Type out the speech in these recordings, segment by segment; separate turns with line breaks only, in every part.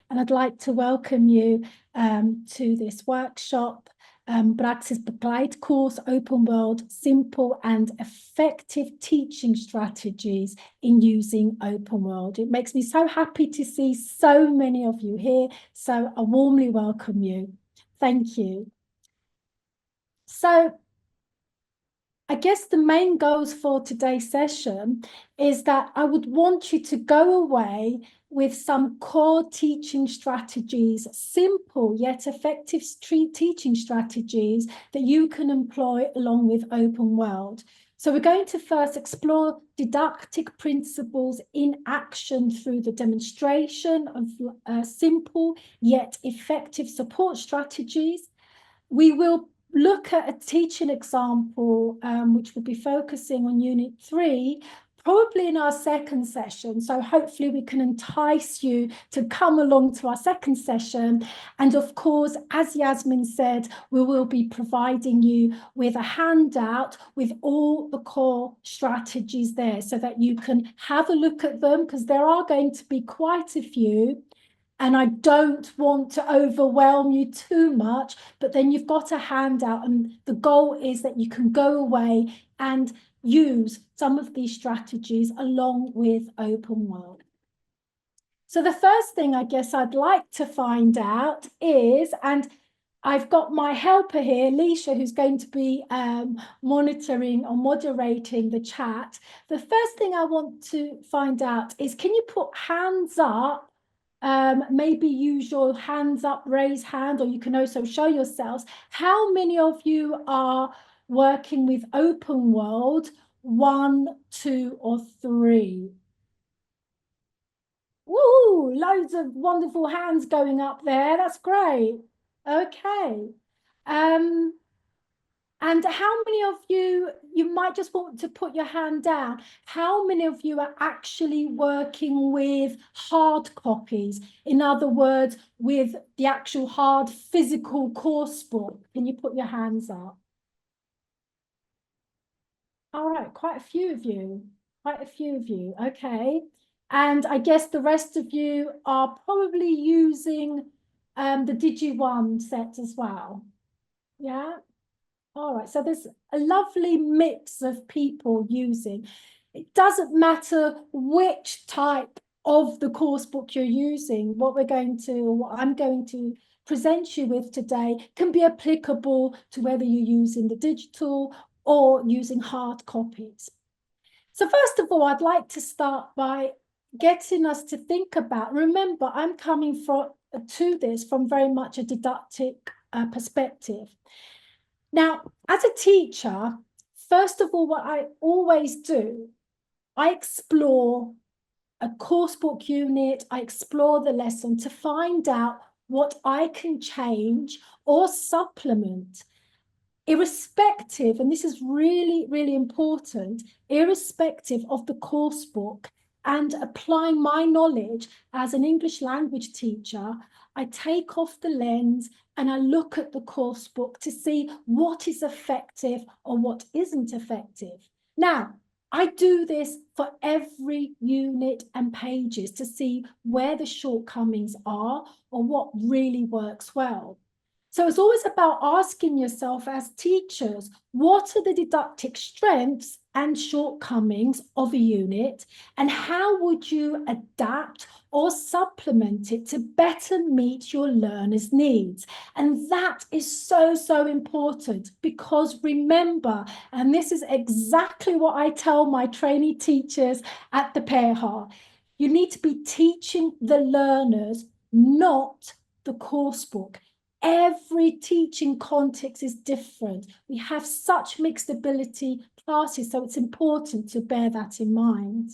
and I'd like to welcome you to this workshop, Praxisbegleitkurs, Open World, Simple and Effective Teaching Strategies in Using Open World. It makes me so happy to see so many of you here, so I warmly welcome you. Thank you. So, I guess the main goals for today's session is that I would want you to go away with some core teaching strategies, simple yet effective teaching strategies that you can employ along with Open World. So we're going to first explore didactic principles in action through the demonstration of simple yet effective support strategies. We will look at a teaching example, which will be focusing on Unit 3, probably in our second session. So hopefully we can entice you to come along to our second session. And of course, as Yasmin said, we will be providing you with a handout with all the core strategies there so that you can have a look at them, because there are going to be quite a few. And I don't want to overwhelm you too much, but then you've got a handout, and the goal is that you can go away and use some of these strategies along with Open World. So the first thing I guess I'd like to find out is, and I've got my helper here, Leisha, who's going to be monitoring or moderating the chat. The first thing I want to find out is, can you put hands up? Maybe use your hands up, raise hand, or you can also show yourselves. How many of you are working with Open World 1, 2, or 3? Woo, loads of wonderful hands going up there. That's great. Okay. And how many of you might just want to put your hand down, how many of you are actually working with hard copies? In other words, with the actual hard physical course book? Can you put your hands up? All right, quite a few of you. Okay. And I guess the rest of you are probably using the Digi1 set as well. Yeah. All right, so there's a lovely mix of people using. It doesn't matter which type of the course book you're using. What I'm going to present you with today can be applicable to whether you're using the digital or using hard copies. So first of all, I'd like to start by getting us to think about, remember, I'm coming to this from very much a didactic perspective. Now, as a teacher, first of all, what I always do, I explore a course book unit, I explore the lesson to find out what I can change or supplement, irrespective, and this is really, really important, irrespective of the course book, and applying my knowledge as an English language teacher, I take off the lens and I look at the course book to see what is effective or what isn't effective. Now, I do this for every unit and pages to see where the shortcomings are or what really works well. So it's always about asking yourself as teachers, what are the didactic strengths and shortcomings of a unit, and how would you adapt or supplement it to better meet your learners' needs? And that is so, so important, because remember, and this is exactly what I tell my trainee teachers at the PH, you need to be teaching the learners, not the course book. Every teaching context is different. We have such mixed ability classes, so it's important to bear that in mind.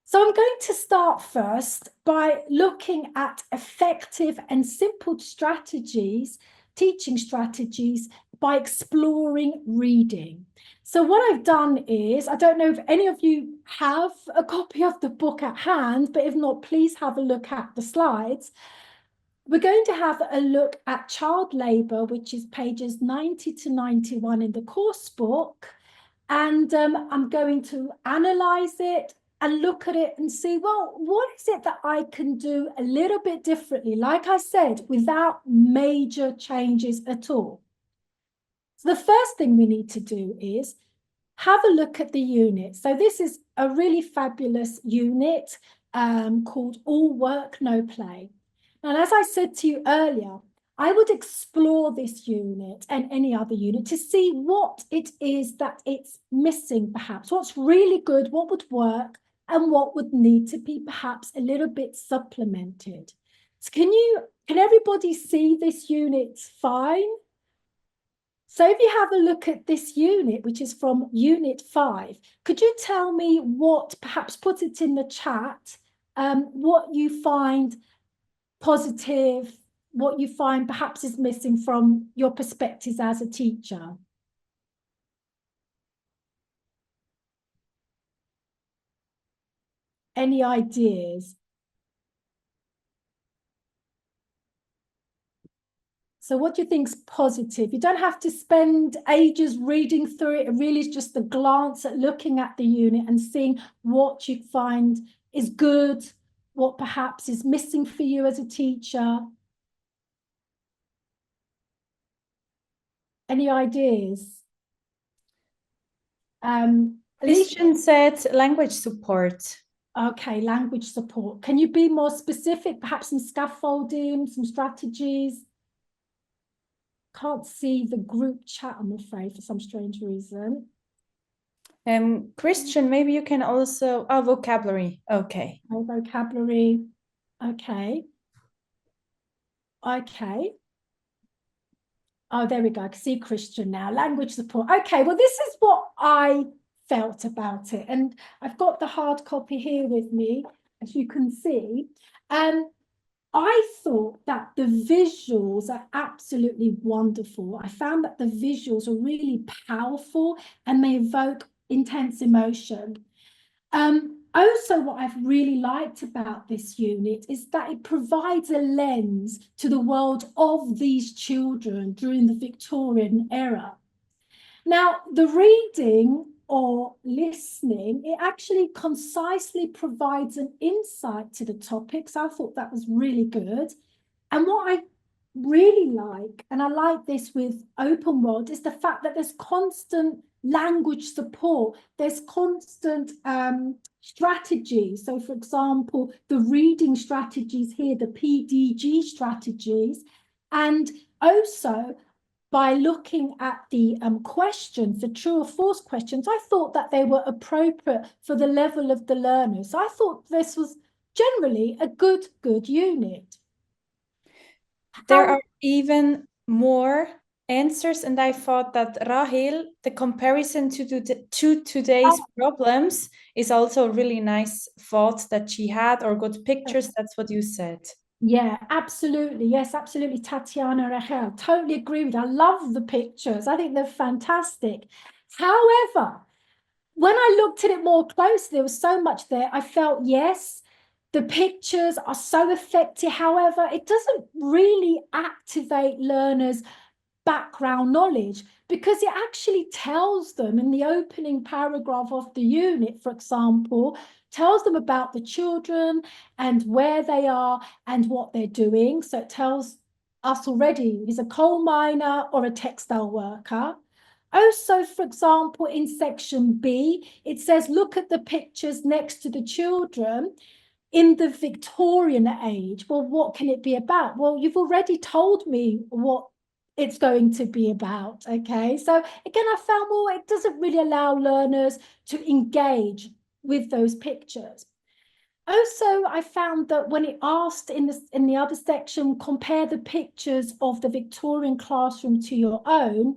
So I'm going to start first by looking at effective and simple strategies, teaching strategies, by exploring reading. So what I've done is, I don't know if any of you have a copy of the book at hand, but if not, please have a look at the slides. We're going to have a look at child labour, which is pages 90 to 91 in the course book. And I'm going to analyse it, and look at it and see, well, what is it that I can do a little bit differently? Like I said, without major changes at all. So the first thing we need to do is have a look at the unit. So this is a really fabulous unit called All Work, No Play. And as I said to you earlier, I would explore this unit and any other unit to see what it is that it's missing, perhaps, what's really good, what would work, and what would need to be perhaps a little bit supplemented. So can everybody see this unit fine? So if you have a look at this unit, which is from Unit 5, could you tell me what, perhaps put it in the chat, what you find positive, what you find perhaps is missing from your perspectives as a teacher? Any ideas? So what do you think is positive? You don't have to spend ages reading through it. It really is just a glance at looking at the unit and seeing what you find is good, what perhaps is missing for you as a teacher. Any ideas?
Christian said language support.
Okay, language support. Can you be more specific? Perhaps some scaffolding, some strategies? Can't see the group chat, I'm afraid, for some strange reason.
Christian, maybe you can also, vocabulary. Okay.
Oh, vocabulary. Okay. Okay. Oh, there we go. I can see Christian now. Language support. Okay, well, this is what I felt about it. And I've got the hard copy here with me, as you can see. I thought that the visuals are absolutely wonderful. I found that the visuals are really powerful and they evoke intense emotion. Also, what I've really liked about this unit is that it provides a lens to the world of these children during the Victorian era. Now, the reading or listening, it actually concisely provides an insight to the topics. I thought that was really good. And what I really like, and I like this with Open World, is the fact that there's constant language support. There's constant strategies. So, for example, the reading strategies here, the PDG strategies, and also by looking at the questions, the true or false questions, I thought that they were appropriate for the level of the learners. So I thought this was generally a good unit.
There are even more answers, and I thought that Rahel, the comparison to today's problems is also a really nice thought that she had, or good pictures. That's what you said.
Yeah, absolutely. Yes, absolutely. Tatiana Rahel, totally agree with you. I love the pictures. I think they're fantastic. However, when I looked at it more closely, there was so much there. I felt, yes, the pictures are so effective. However, it doesn't really activate learners' background knowledge because it actually tells them in the opening paragraph of the unit, for example, tells them about the children and where they are and what they're doing. So it tells us already he's a coal miner or a textile worker. Also, for example, in section B, it says, look at the pictures next to the children in the Victorian age. Well, what can it be about? Well, you've already told me what it's going to be about, okay? So again, I found, well, it doesn't really allow learners to engage with those pictures. Also, I found that when it asked in the other section, compare the pictures of the Victorian classroom to your own,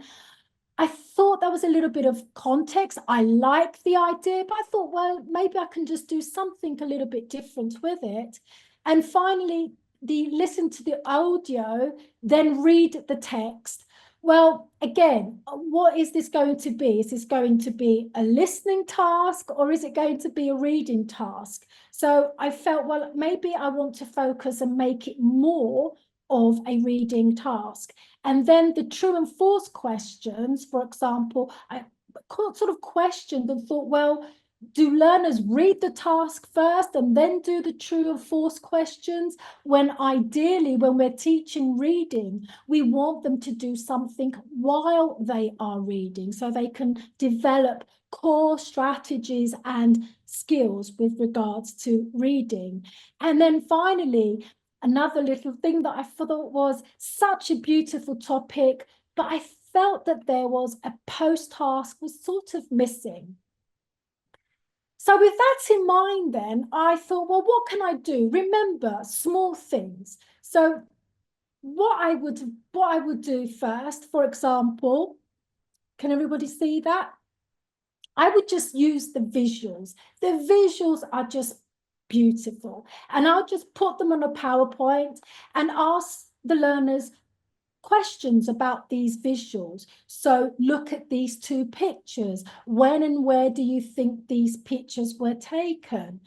I thought that was a little bit of context. I like the idea, but I thought, well, maybe I can just do something a little bit different with it. And finally, listen to the audio, then read the text. Well, again, what is this going to be? Is this going to be a listening task or is it going to be a reading task? So I felt, well, maybe I want to focus and make it more of a reading task. And then the true and false questions, for example, I sort of questioned and thought, well, Do learners read the task first and then do the true and false questions? When ideally, when we're teaching reading, we want them to do something while they are reading so they can develop core strategies and skills with regards to reading. And then finally, another little thing that I thought was such a beautiful topic, but I felt that there was a post task was sort of missing. So with that in mind, then I thought, well, what can I do? Remember, small things. So what I would do first, for example, can everybody see that? I would just use the visuals. The visuals are just beautiful. And I'll just put them on a PowerPoint and ask the learners questions about these visuals. So look at these two pictures. When and where do you think these pictures were taken?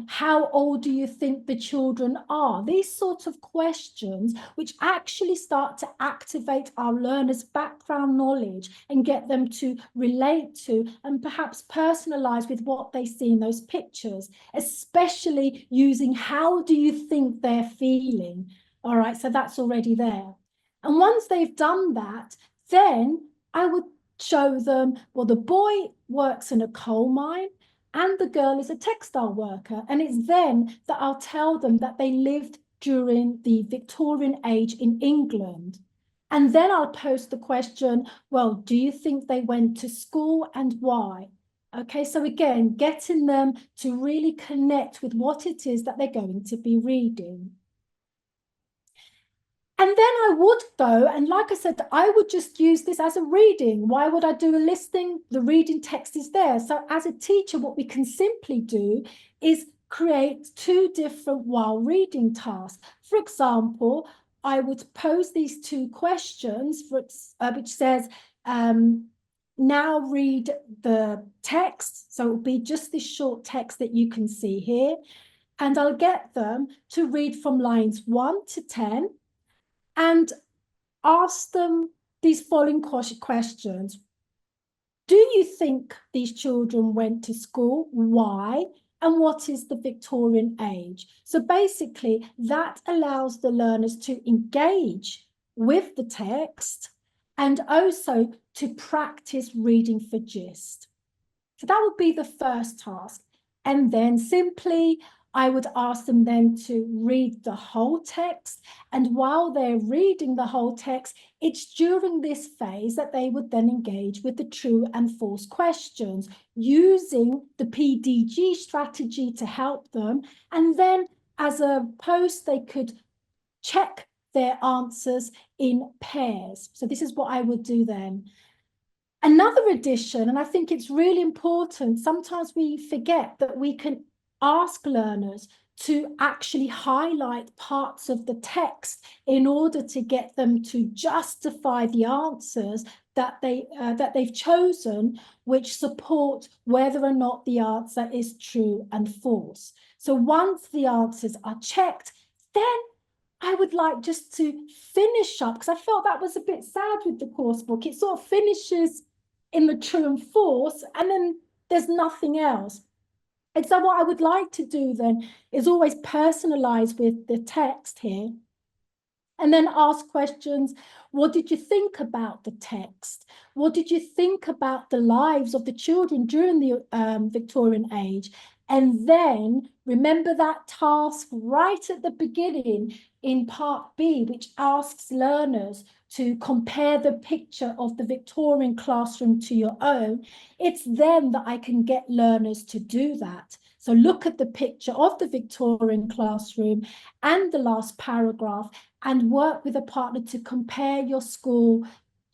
How old do you think the children are? These sorts of questions which actually start to activate our learners' background knowledge and get them to relate to and perhaps personalize with what they see in those pictures, especially using how do you think they're feeling? All right, so that's already there. And once they've done that, then I would show them, well, the boy works in a coal mine and the girl is a textile worker. And it's then that I'll tell them that they lived during the Victorian age in England. And then I'll post the question, well, do you think they went to school and why? Okay, so again, getting them to really connect with what it is that they're going to be reading. And then I would go, and like I said, I would just use this as a reading. Why would I do a listing? The reading text is there. So as a teacher, what we can simply do is create two different while reading tasks. For example, I would pose these two questions, which says, now read the text. So it will be just this short text that you can see here. And I'll get them to read from lines 1 to 10. And ask them these following questions. Do you think these children went to school? Why? And what is the Victorian age? So basically, that allows the learners to engage with the text and also to practice reading for gist. So that would be the first task. And then simply, I would ask them then to read the whole text. And while they're reading the whole text, it's during this phase that they would then engage with the true and false questions using the PDG strategy to help them. And then as a post, they could check their answers in pairs. So this is what I would do then. Another addition, and I think it's really important, sometimes we forget that we can ask learners to actually highlight parts of the text in order to get them to justify the answers that they've chosen, which support whether or not the answer is true and false. So once the answers are checked, then I would like just to finish up, because I felt that was a bit sad with the course book. It sort of finishes in the true and false, and then there's nothing else. And so what I would like to do then is always personalize with the text here and then ask questions. What did you think about the text? What did you think about the lives of the children during the Victorian age? And then remember that task right at the beginning in part B, which asks learners to compare the picture of the Victorian classroom to your own. It's then that I can get learners to do that. So look at the picture of the Victorian classroom and the last paragraph and work with a partner to compare your school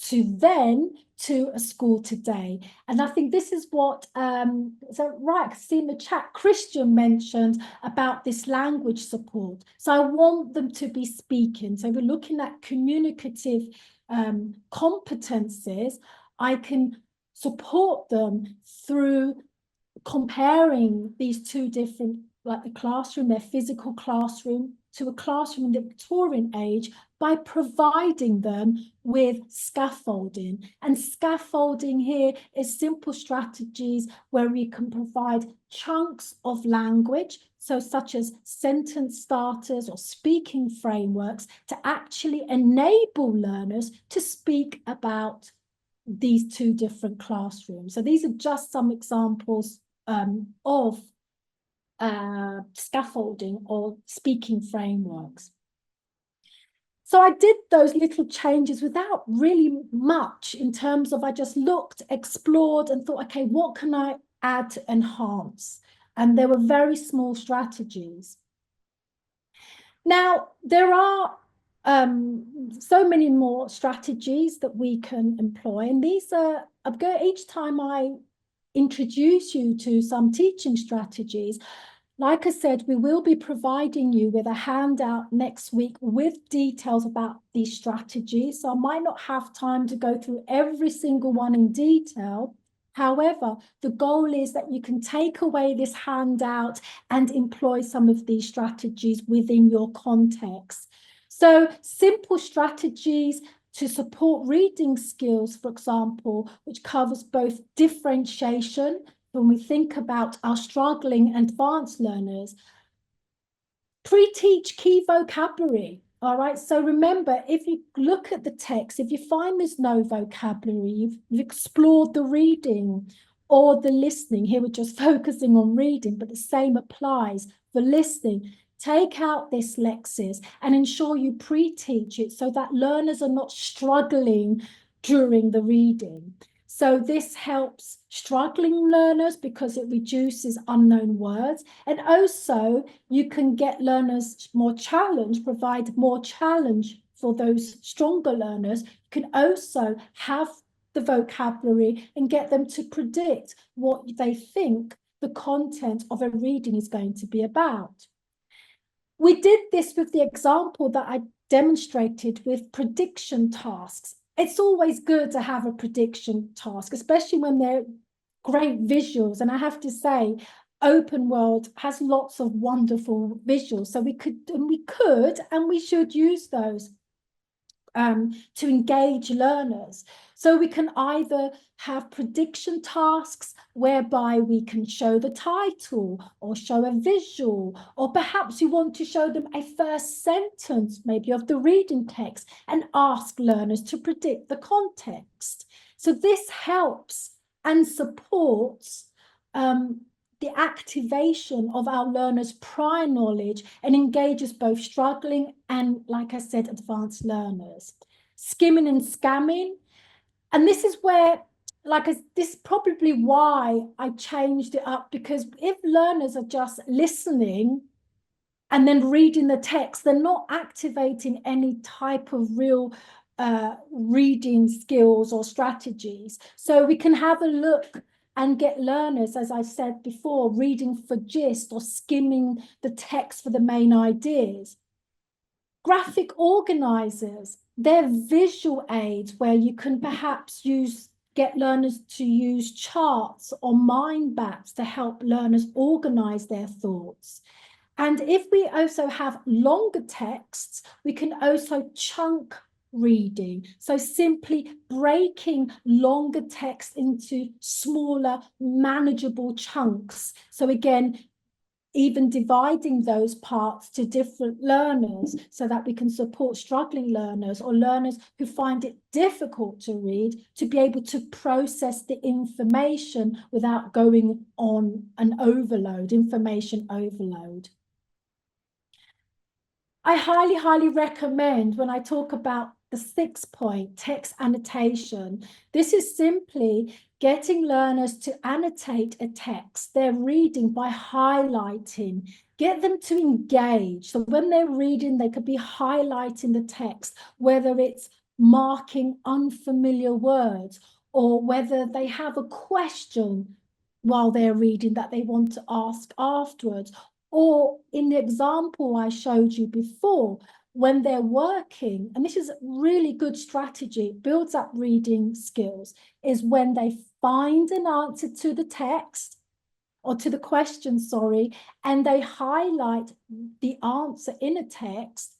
to a school today. And I think this is what, so right, see in the chat, Christian mentioned about this language support. So I want them to be speaking. So we're looking at communicative competencies. I can support them through comparing these two different like the classroom, their physical classroom, to a classroom in the Victorian age by providing them with scaffolding. And scaffolding here is simple strategies where we can provide chunks of language, so such as sentence starters or speaking frameworks, to actually enable learners to speak about these two different classrooms. So these are just some examples of scaffolding or speaking frameworks. So I did those little changes without really much in terms of I just looked, explored and thought, okay, what can I add to enhance? And there were very small strategies. Now, there are so many more strategies that we can employ. And these are, each time I introduce you to some teaching strategies, like I said, we will be providing you with a handout next week with details about these strategies. So I might not have time to go through every single one in detail. However, the goal is that you can take away this handout and employ some of these strategies within your context. So simple strategies to support reading skills, for example, which covers both differentiation. When we think about our struggling and advanced learners, pre-teach key vocabulary. All right, so remember, if you look at the text, if you find there's no vocabulary, you've explored the reading or the listening. Here we're just focusing on reading, but the same applies for listening. Take out this lexis and ensure you pre-teach it so that learners are not struggling during the reading. So this helps struggling learners because it reduces unknown words. And also you can get learners more challenged, provide more challenge for those stronger learners. You can also have the vocabulary and get them to predict what they think the content of a reading is going to be about. We did this with the example that I demonstrated with prediction tasks. It's always good to have a prediction task, especially when they're great visuals. And I have to say, Open World has lots of wonderful visuals. So we could and we should use those to engage learners. So we can either have prediction tasks whereby we can show the title or show a visual, or perhaps you want to show them a first sentence, maybe of the reading text, and ask learners to predict the context. So this helps and supports the activation of our learners' prior knowledge and engages both struggling and, like I said, advanced learners. Skimming and scamming. And this is where, this is probably why I changed it up, because if learners are just listening and then reading the text, they're not activating any type of real reading skills or strategies. So we can have a look and get learners, as I said before, reading for gist or skimming the text for the main ideas. Graphic organizers, they're visual aids where you can perhaps get learners to use charts or mind maps to help learners organize their thoughts. And if we also have longer texts, we can also chunk reading. So simply breaking longer text into smaller, manageable chunks. So again, even dividing those parts to different learners so that we can support struggling learners or learners who find it difficult to read to be able to process the information without going on an overload, information overload. I highly, highly recommend, when I talk about the 6th point, text annotation, this is simply getting learners to annotate a text they're reading by highlighting, get them to engage. So when they're reading, they could be highlighting the text, whether it's marking unfamiliar words or whether they have a question while they're reading that they want to ask afterwards. Or in the example I showed you before, when they're working, and this is a really good strategy, builds up reading skills, is when they find an answer to the text or to the question, sorry, and they highlight the answer in a text,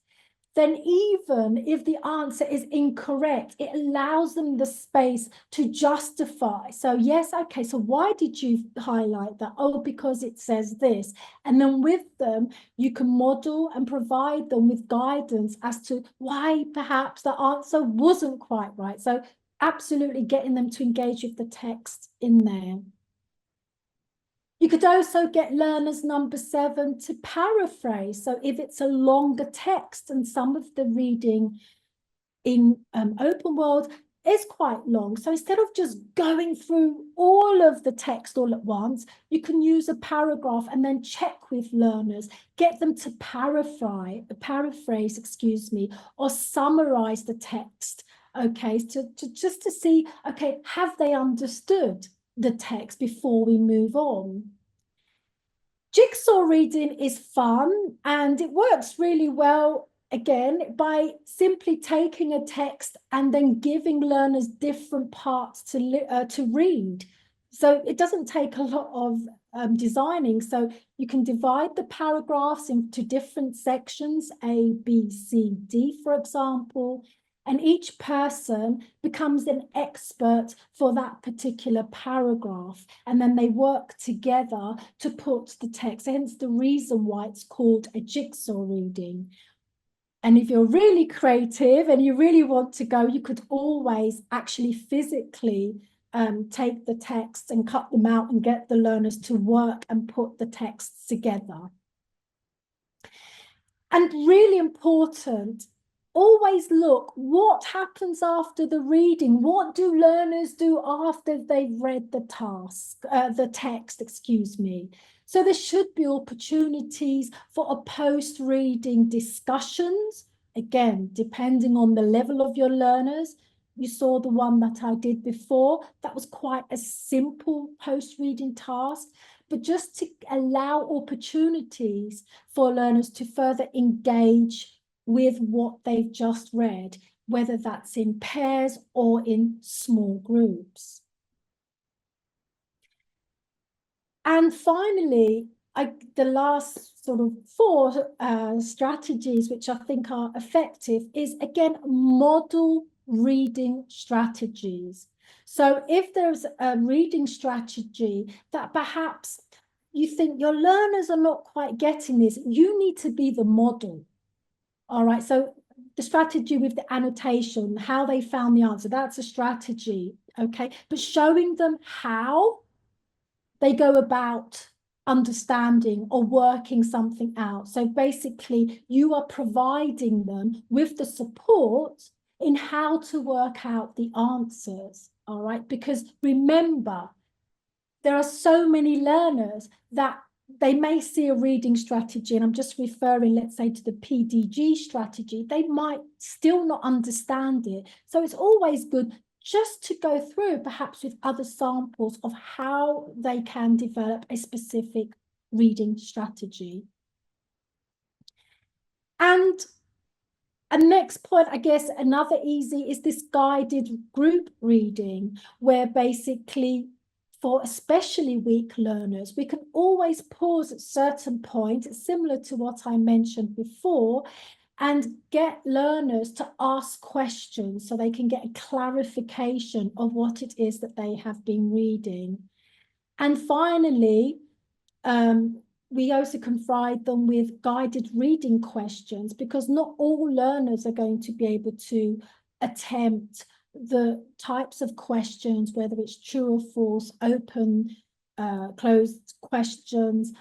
then even if the answer is incorrect, it allows them the space to justify. So yes, okay, so why did you highlight that? Oh, because it says this. And then with them, you can model and provide them with guidance as to why perhaps the answer wasn't quite right. So absolutely getting them to engage with the text in there. You could also get learners number 7 to paraphrase. So if it's a longer text, and some of the reading in Open World is quite long. So instead of just going through all of the text all at once, you can use a paragraph and then check with learners, get them to paraphrase, excuse me, or summarize the text. Okay, just to see, okay, have they understood the text before we move on? Jigsaw reading is fun, and it works really well, again, by simply taking a text and then giving learners different parts to read. So it doesn't take a lot of designing. So you can divide the paragraphs into different sections, A, B, C, D, for example, and each person becomes an expert for that particular paragraph. And then they work together to put the text, hence the reason why it's called a jigsaw reading. And if you're really creative and you really want to go, you could always actually physically take the text and cut them out and get the learners to work and put the texts together. And really important, always look what happens after the reading. What do learners do after they've read the text, excuse me. So there should be opportunities for a post-reading discussions, again, depending on the level of your learners. You saw the one that I did before. That was quite a simple post-reading task, but just to allow opportunities for learners to further engage with what they've just read, whether that's in pairs or in small groups. And finally, the last sort of 4 strategies which I think are effective is, again, model reading strategies. So if there's a reading strategy that perhaps you think your learners are not quite getting this, you need to be the model. All right, so the strategy with the annotation, how they found the answer, that's a strategy, okay? But showing them how they go about understanding or working something out. So basically, you are providing them with the support in how to work out the answers, all right? Because remember, there are so many learners that they may see a reading strategy, and I'm just referring, let's say, to the PDG strategy. They might still not understand it. So it's always good just to go through, perhaps with other samples, of how they can develop a specific reading strategy. And a next point, I guess, another easy is this guided group reading, where basically, for especially weak learners, we can always pause at certain points, similar to what I mentioned before, and get learners to ask questions so they can get a clarification of what it is that they have been reading. And finally, we also can provide them with guided reading questions, because not all learners are going to be able to attempt the types of questions, whether it's true or false, open, closed questions,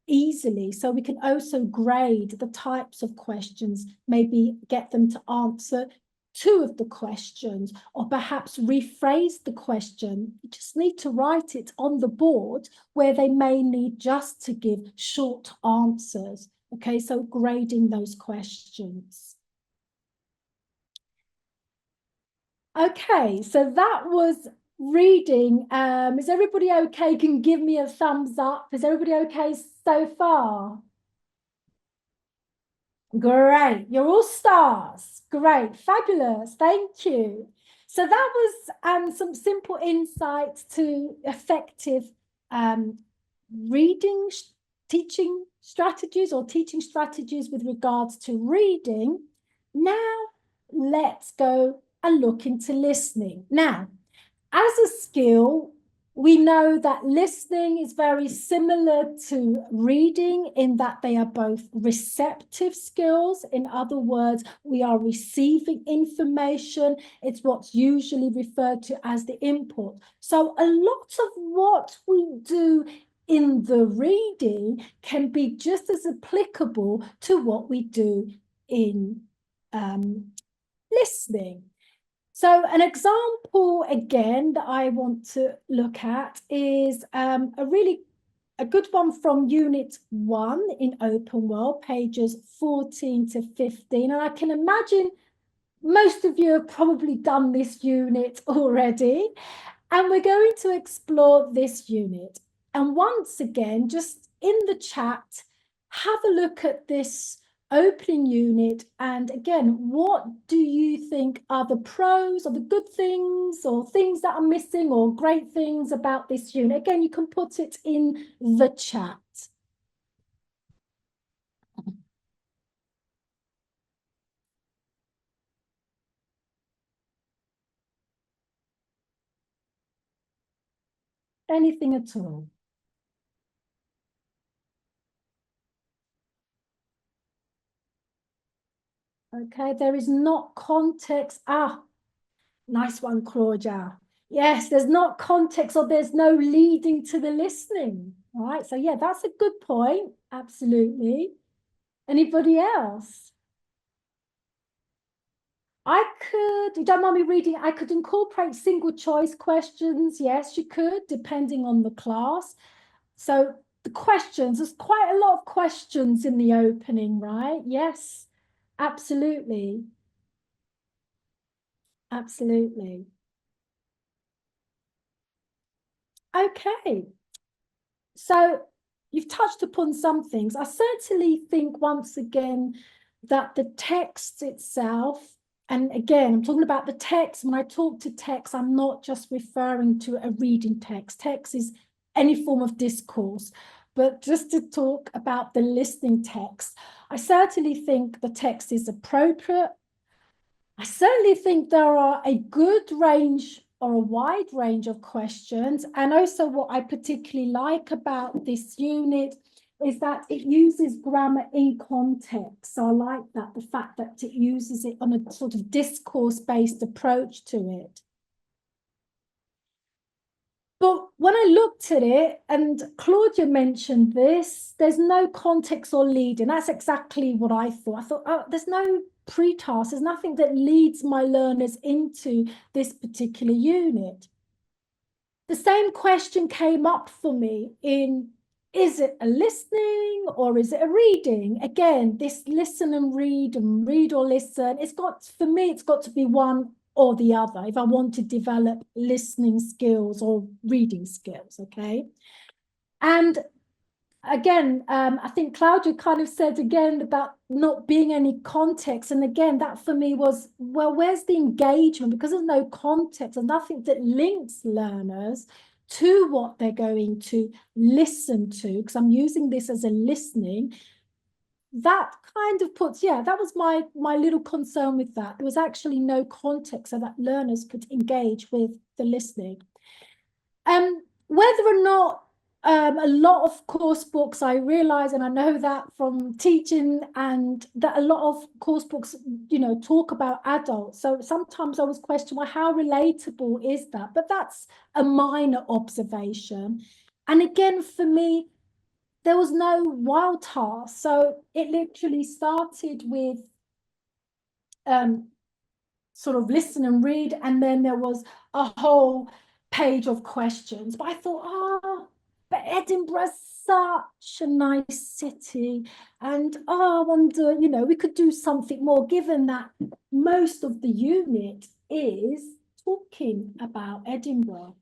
easily. So we can also grade the types of questions, maybe get them to answer 2 of the questions, or perhaps rephrase the question. You just need to write it on the board where they may need just to give short answers. Okay, so grading those questions. Okay, so that was reading. Is everybody okay? Can give me a thumbs up. Is everybody okay so far? Great, you're all stars. Great, fabulous, thank you. So that was some simple insights to effective reading teaching strategies or teaching strategies with regards to reading. Now, let's go and look into listening. Now, as a skill, we know that listening is very similar to reading in that they are both receptive skills. In other words, we are receiving information. It's what's usually referred to as the input. So a lot of what we do in the reading can be just as applicable to what we do in listening. So an example, again, that I want to look at is a good one from Unit 1 in Open World, pages 14 to 15. And I can imagine most of you have probably done this unit already. And we're going to explore this unit. And once again, just in the chat, have a look at this opening unit. And again, what do you think are the pros or the good things or things that are missing or great things about this unit? Again, you can put it in the chat. Anything at all. Okay, there is not context. Ah, nice one, Claudia. Yes, there's not context or there's no leading to the listening. All right, so yeah, that's a good point. Absolutely. Anybody else? You don't mind me reading, I could incorporate single choice questions. Yes, you could, depending on the class. So the questions, there's quite a lot of questions in the opening, right? Yes, absolutely. Absolutely. Okay. So you've touched upon some things. I certainly think once again that the text itself, and again, I'm talking about the text. When I talk to text, I'm not just referring to a reading text. Text is any form of discourse. But just to talk about the listening text, I certainly think the text is appropriate. I certainly think there are a good range or a wide range of questions. And also what I particularly like about this unit is that it uses grammar in context. So I like that, the fact that it uses it on a sort of discourse-based approach to it. But when I looked at it, and Claudia mentioned this, there's no context or lead, and that's exactly what I thought. I thought, oh, there's no pre-task, there's nothing that leads my learners into this particular unit. The same question came up for me in, is it a listening or is it a reading? Again, this listen and read or listen, for me, it's got to be one or the other if I want to develop listening skills or reading skills, okay? And again, I think Claudia kind of said again about not being any context. And again, that for me was, well, where's the engagement? Because there's no context and nothing that links learners to what they're going to listen to, because I'm using this as a listening. That kind of puts, yeah, that was my little concern with that. There was actually no context so that learners could engage with the listening. Whether or not a lot of course books, I realize, and I know that from teaching, and that a lot of course books, you know, talk about adults. So sometimes I was questioning, well, how relatable is that? But that's a minor observation. And again, for me, there was no wild task. So it literally started with sort of listen and read, and then there was a whole page of questions. But I thought, oh, but Edinburgh's such a nice city, and I wonder, you know, we could do something more, given that most of the unit is talking about Edinburgh.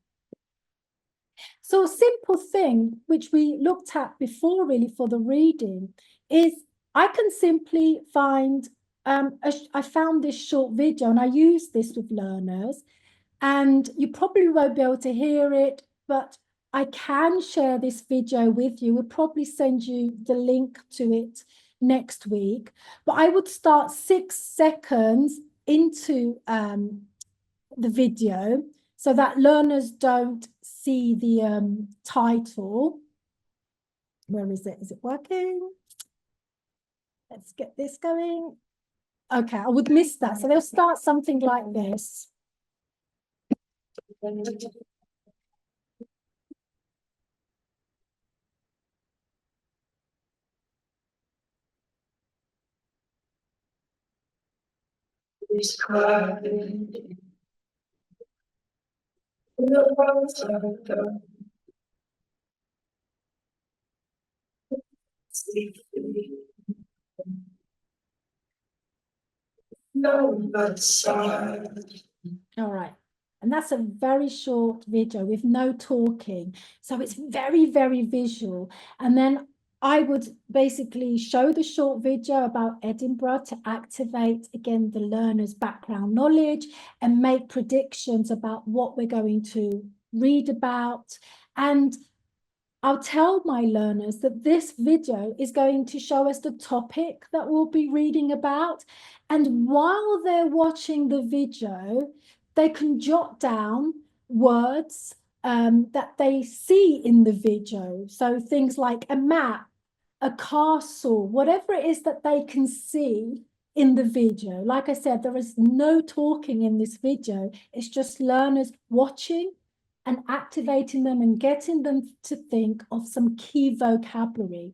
So a simple thing, which we looked at before really for the reading, is I can simply find, I found this short video and I use this with learners, and you probably won't be able to hear it, but I can share this video with you. We'll probably send you the link to it next week. But I would start 6 seconds into the video so that learners don't see the title. Where is it? Is it working? Let's get this going. Okay, I would miss that. So they'll start something like this. All right. And that's a very short video with no talking. So it's very, very visual. And then I would basically show the short video about Edinburgh to activate, again, the learner's background knowledge and make predictions about what we're going to read about. And I'll tell my learners that this video is going to show us the topic that we'll be reading about. And while they're watching the video, they can jot down words that they see in the video. So things like a map, a castle, whatever it is that they can see in the video. Like I said, there is no talking in this video. It's just learners watching and activating them and getting them to think of some key vocabulary.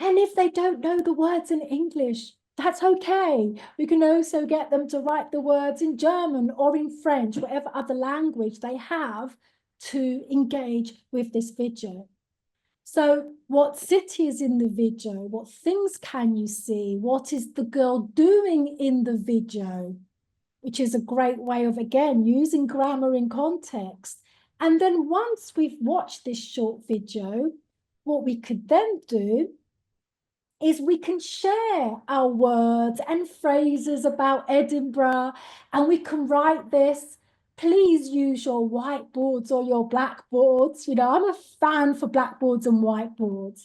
And if they don't know the words in English, that's okay. We can also get them to write the words in German or in French, whatever other language they have to engage with this video. So what city is in the video? What things can you see? What is the girl doing in the video? Which is a great way of, again, using grammar in context. And then once we've watched this short video, what we could then do is we can share our words and phrases about Edinburgh, and we can write this. Please use your whiteboards or your blackboards. You know, I'm a fan for blackboards and whiteboards.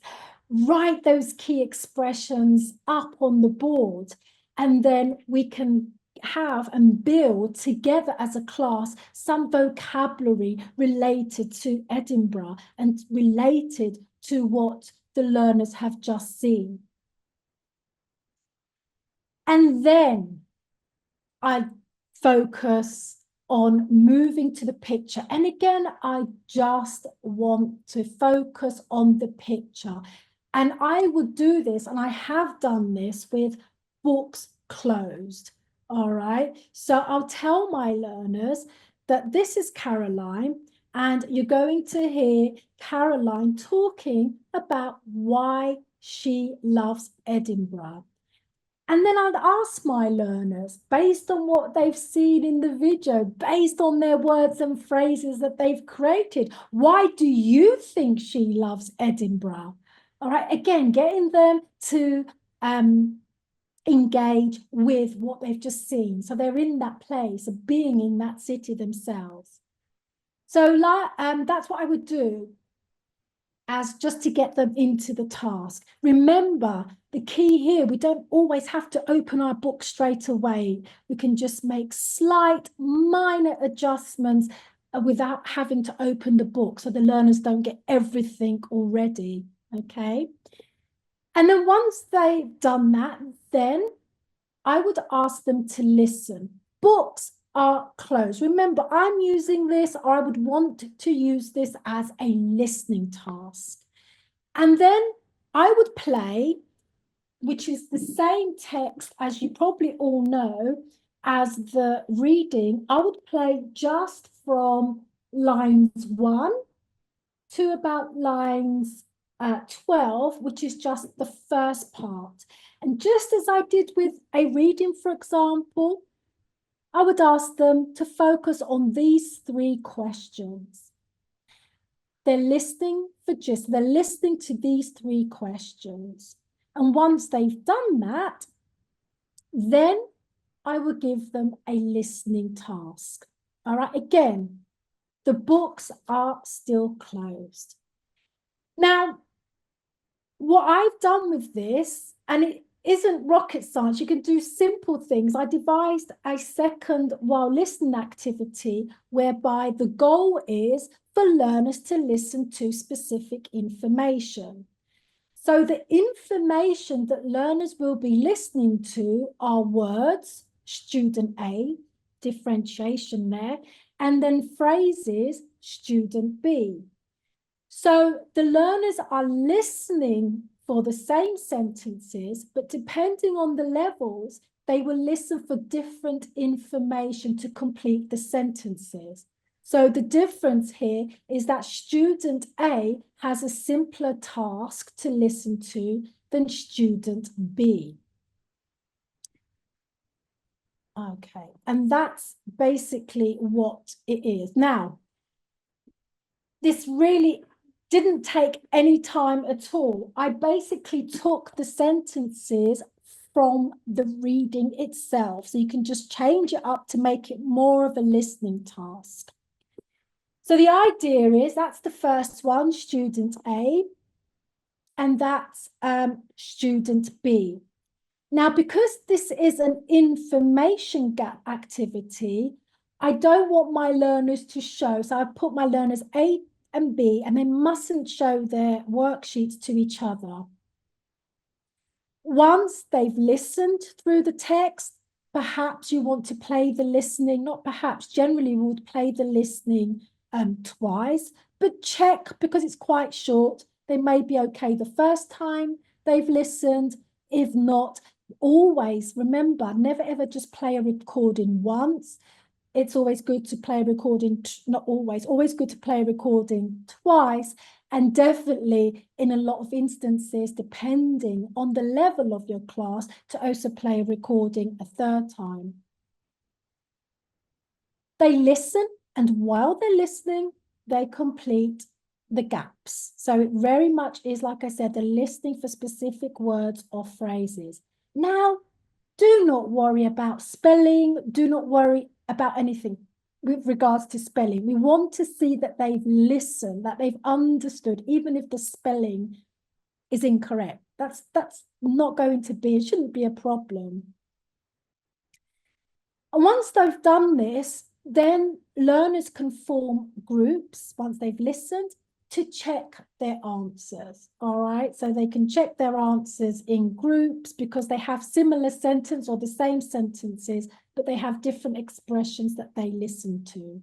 Write those key expressions up on the board, and then we can have and build together as a class some vocabulary related to Edinburgh and related to what the learners have just seen. And then I focus on moving to the picture. And again, I just want to focus on the picture. And I would do this, and I have done this with books closed. All right. So I'll tell my learners that this is Caroline, and you're going to hear Caroline talking about why she loves Edinburgh. And then I'd ask my learners, based on what they've seen in the video, based on their words and phrases that they've created, why do you think she loves Edinburgh? All right, again, getting them to engage with what they've just seen. So they're in that place of being in that city themselves. So that's what I would do, as just to get them into the task. Remember, the key here, we don't always have to open our book straight away. We can just make slight minor adjustments without having to open the book, so the learners don't get everything already, okay? And then once they've done that, then I would ask them to listen. Books are closed. Remember, I'm using this, or I would want to use this as a listening task. And then I would play, which is the same text, as you probably all know, as the reading. I would play just from lines 1 to about lines 12, which is just the first part. And just as I did with a reading, for example, I would ask them to focus on these 3 questions. They're listening they're listening to these 3 questions. And once they've done that, then I will give them a listening task. All right, again, The books are still closed. Now, what I've done with this, and it isn't rocket science, you can do simple things. I devised a second while listening activity whereby the goal is for learners to listen to specific information. So the information that learners will be listening to are words, student A, differentiation there, and then phrases, student B. So the learners are listening for the same sentences, but depending on the levels, they will listen for different information to complete the sentences. So the difference here is that student A has a simpler task to listen to than student B. Okay, and that's basically what it is. Now, this really didn't take any time at all. I basically took the sentences from the reading itself. So you can just change it up to make it more of a listening task. So the idea is that's the first one, student A, and that's student B. Now, because this is an information gap activity, I don't want my learners to show. So I've put my learners A and B, and they mustn't show their worksheets to each other. Once they've listened through the text, perhaps you want to play the listening, not perhaps, generally we would play the listening twice, but check, because it's quite short, they may be okay the first time they've listened. If not, always remember, never ever just play a recording once. It's always good to play a recording, not always good to play a recording twice, and definitely in a lot of instances, depending on the level of your class, to also play a recording a third time. They listen, and while they're listening, they complete the gaps. So it very much is, like I said, they're listening for specific words or phrases. Now, do not worry about spelling. Do not worry about anything with regards to spelling. We want to see that they've listened, that they've understood, even if the spelling is incorrect. That's not going to be, it shouldn't be a problem. And once they've done this, then learners can form groups once they've listened to check their answers, all right? So they can check their answers in groups because they have similar sentence or the same sentences, but they have different expressions that they listen to.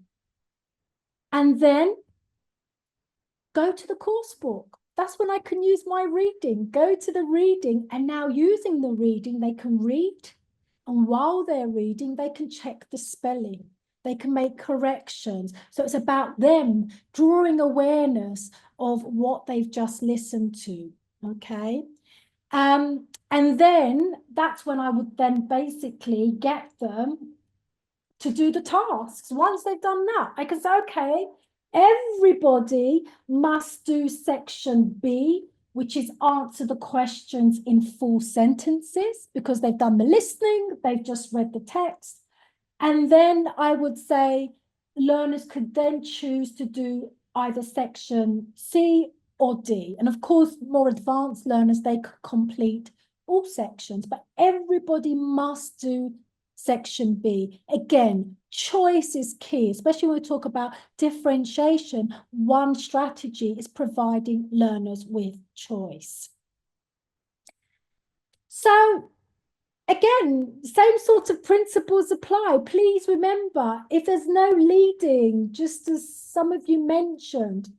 And then go to the course book. That's when I can use my reading. Go to the reading, and now using the reading, they can read. And while they're reading, they can check the spelling. They can make corrections. So it's about them drawing awareness of what they've just listened to, okay? And then that's when I would then basically get them to do the tasks. Once they've done that, I can say, okay, everybody must do section B, which is answer the questions in full sentences, because they've done the listening, they've just read the text. And then I would say learners could then choose to do either section C or D. And of course, more advanced learners, they could complete all sections, but everybody must do section B. Again, choice is key, especially when we talk about differentiation. One strategy is providing learners with choice. So again, same sort of principles apply. Please remember, if there's no leading, just as some of you mentioned,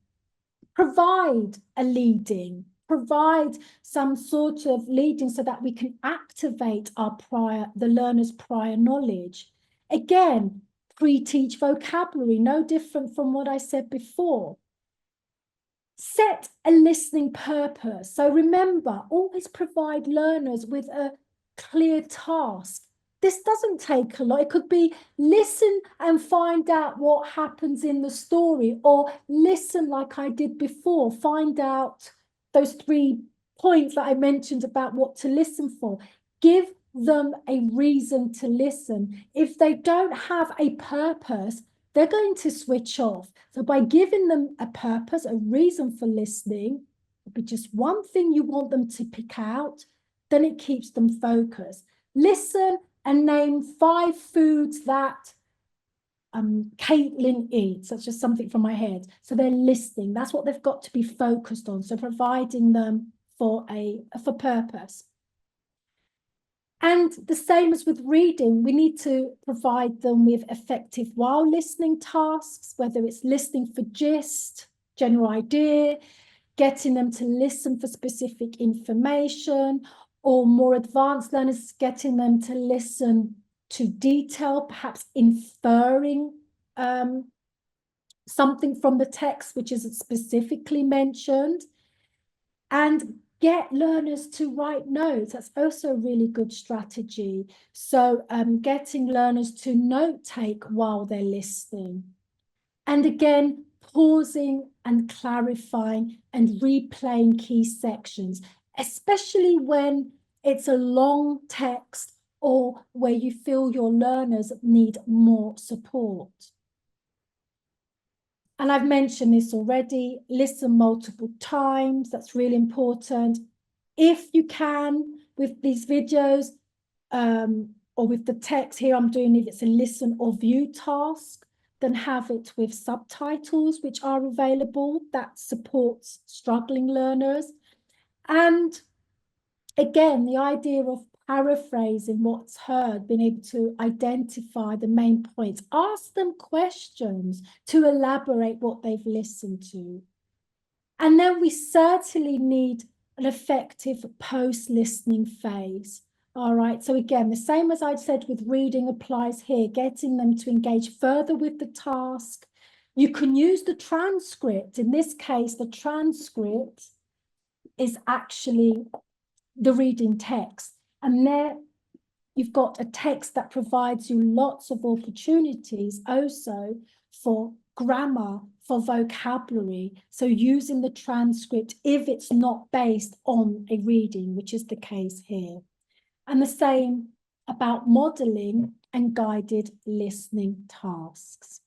provide a leading, provide some sort of leading so that we can activate the learner's prior knowledge. Again, pre-teach vocabulary, no different from what I said before. Set a listening purpose. So remember, always provide learners with a clear task. This doesn't take a lot. It could be listen and find out what happens in the story, or listen like I did before, find out those 3 points that I mentioned about what to listen for. Give them a reason to listen. If they don't have a purpose, they're going to switch off. So by giving them a purpose, a reason for listening, it'll be just one thing you want them to pick out, then it keeps them focused. Listen and name 5 foods that Caitlin eats. That's just something from my head. So they're listening. That's what they've got to be focused on. So providing them for purpose. And the same as with reading, we need to provide them with effective while listening tasks, whether it's listening for gist, general idea, getting them to listen for specific information, or more advanced learners, getting them to listen to detail, perhaps inferring something from the text which isn't specifically mentioned, and get learners to write notes. That's also a really good strategy. So getting learners to note take while they're listening. And again, pausing and clarifying and replaying key sections, especially when it's a long text or where you feel your learners need more support. And I've mentioned this already, listen multiple times. That's really important. If you can, with these videos or with the text here, I'm doing if it's a listen or view task, then have it with subtitles, which are available, that supports struggling learners. And again, the idea of paraphrasing what's heard, being able to identify the main points, ask them questions to elaborate what they've listened to. And then we certainly need an effective post-listening phase. All right, so again, the same as I said with reading applies here, getting them to engage further with the task. You can use the transcript. In this case, the transcript is actually the reading text. And there you've got a text that provides you lots of opportunities also for grammar, for vocabulary. So using the transcript if it's not based on a reading, which is the case here. And the same about modeling and guided listening tasks.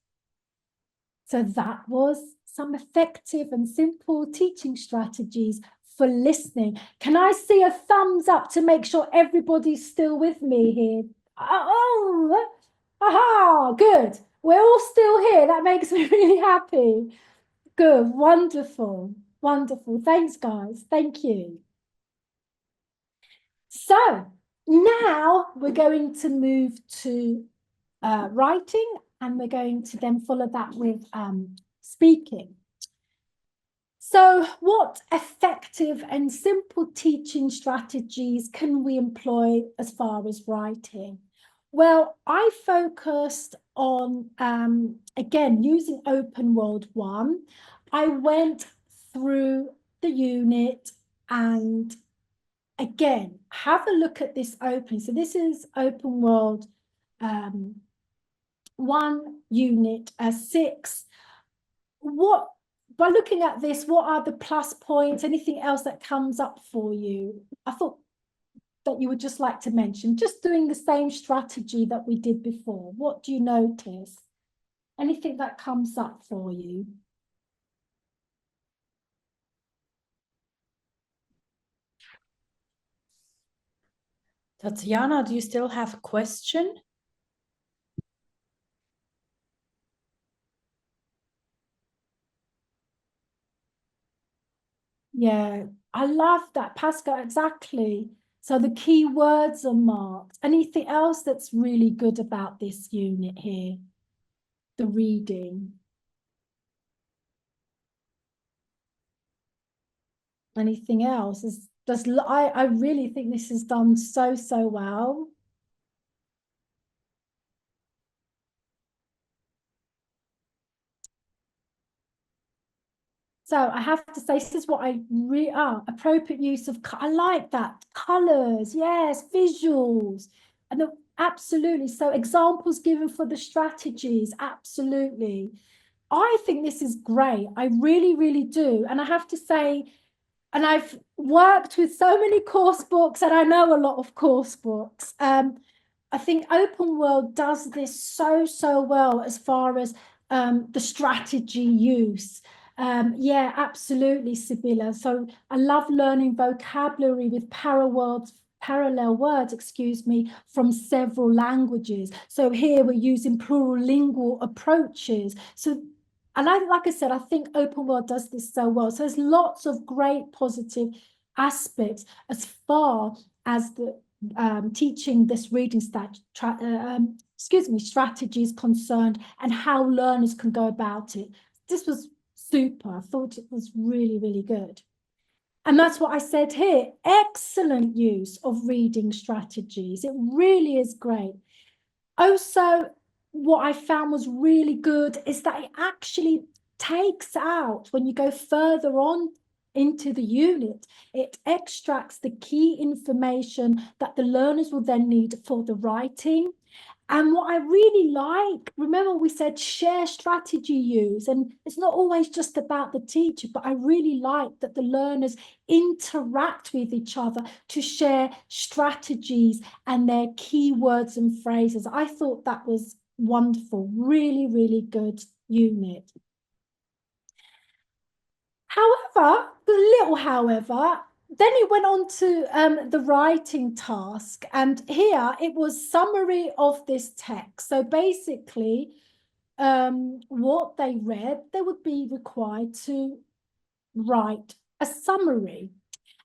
So that was some effective and simple teaching strategies for listening. Can I see a thumbs up to make sure everybody's still with me here? Oh, aha, good. We're all still here. That makes me really happy. Good, wonderful, wonderful. Thanks, guys. Thank you. So now we're going to move to writing, and we're going to then follow that with speaking. So what effective and simple teaching strategies can we employ as far as writing? Well, I focused on, again, using Open World 1. I went through the unit and again, have a look at this open. So this is Open World 1 unit 6. By looking at this, what are the plus points? Anything else that comes up for you? I thought that you would just like to mention, just doing the same strategy that we did before. What do you notice? Anything that comes up for you?
Tatiana, do you still have a question?
Yeah, I love that, Pascal, exactly. So the key words are marked. Anything else that's really good about this unit here? The reading. Anything else? I really think this is done so well. So I have to say, this is what I appropriate use of, I like that, colors, yes, visuals, and absolutely. So examples given for the strategies, absolutely. I think this is great. I really, really do. And I have to say, and I've worked with so many course books, and I know a lot of course books. I think Open World does this so well as far as the strategy use. Yeah, absolutely, Sibylla. So I love learning vocabulary with parallel words, excuse me, from several languages. So here we're using plurilingual approaches. So, and like I said, I think Open World does this so well. So there's lots of great positive aspects as far as the teaching this reading strategy is concerned, and how learners can go about it. This was super. I thought it was really, really good. And that's what I said here. Excellent use of reading strategies. It really is great. Also, what I found was really good is that it actually takes out, when you go further on into the unit, it extracts the key information that the learners will then need for the writing. And what I really like, remember we said share strategy use, and it's not always just about the teacher, but I really like that the learners interact with each other to share strategies and their keywords and phrases. I thought that was wonderful, really, really good unit. However, the little however, then it went on to the writing task, and here it was summary of this text. So basically, what they read, they would be required to write a summary.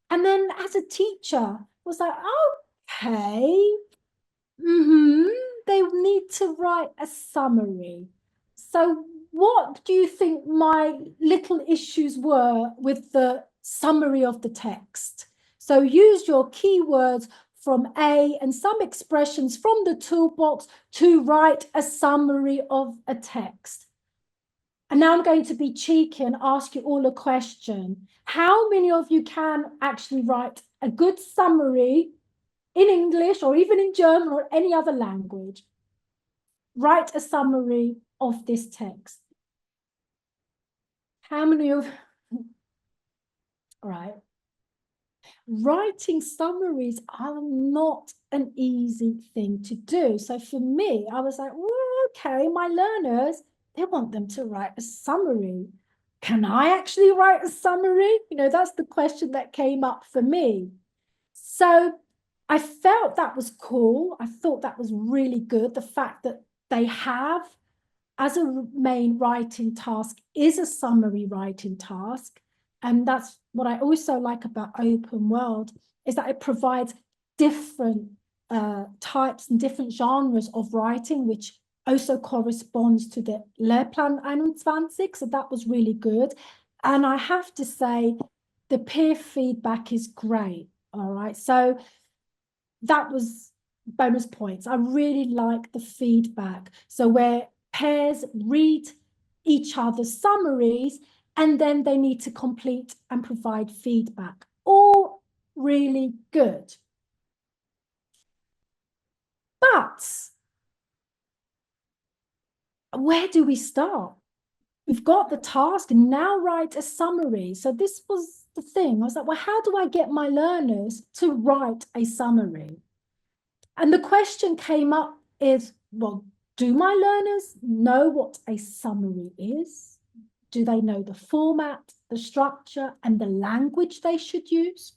And then as a teacher, was like, okay, they need to write a summary. So what do you think my little issues were with the summary of the text? So use your keywords from A and some expressions from the toolbox to write a summary of a text. And now I'm going to be cheeky and ask you all a question. How many of you can actually write a good summary in English or even in German or any other language? Write a summary of this text. How many of, all right. Writing summaries are not an easy thing to do. So for me, I was like, well, okay, my learners, they want them to write a summary. Can I actually write a summary? You know, that's the question that came up for me. So I felt that was cool. I thought that was really good. The fact that they have, as a main writing task, is a summary writing task. And that's what I also like about Open World, is that it provides different types and different genres of writing, which also corresponds to the Lehrplan 21. So that was really good. And I have to say, the peer feedback is great. All right. So that was bonus points. I really like the feedback. So where pairs read each other's summaries, and then they need to complete and provide feedback. All really good. But where do we start? We've got the task, and now write a summary. So this was the thing. I was like, well, how do I get my learners to write a summary? And the question came up is, well, do my learners know what a summary is? Do they know the format, the structure, and the language they should use?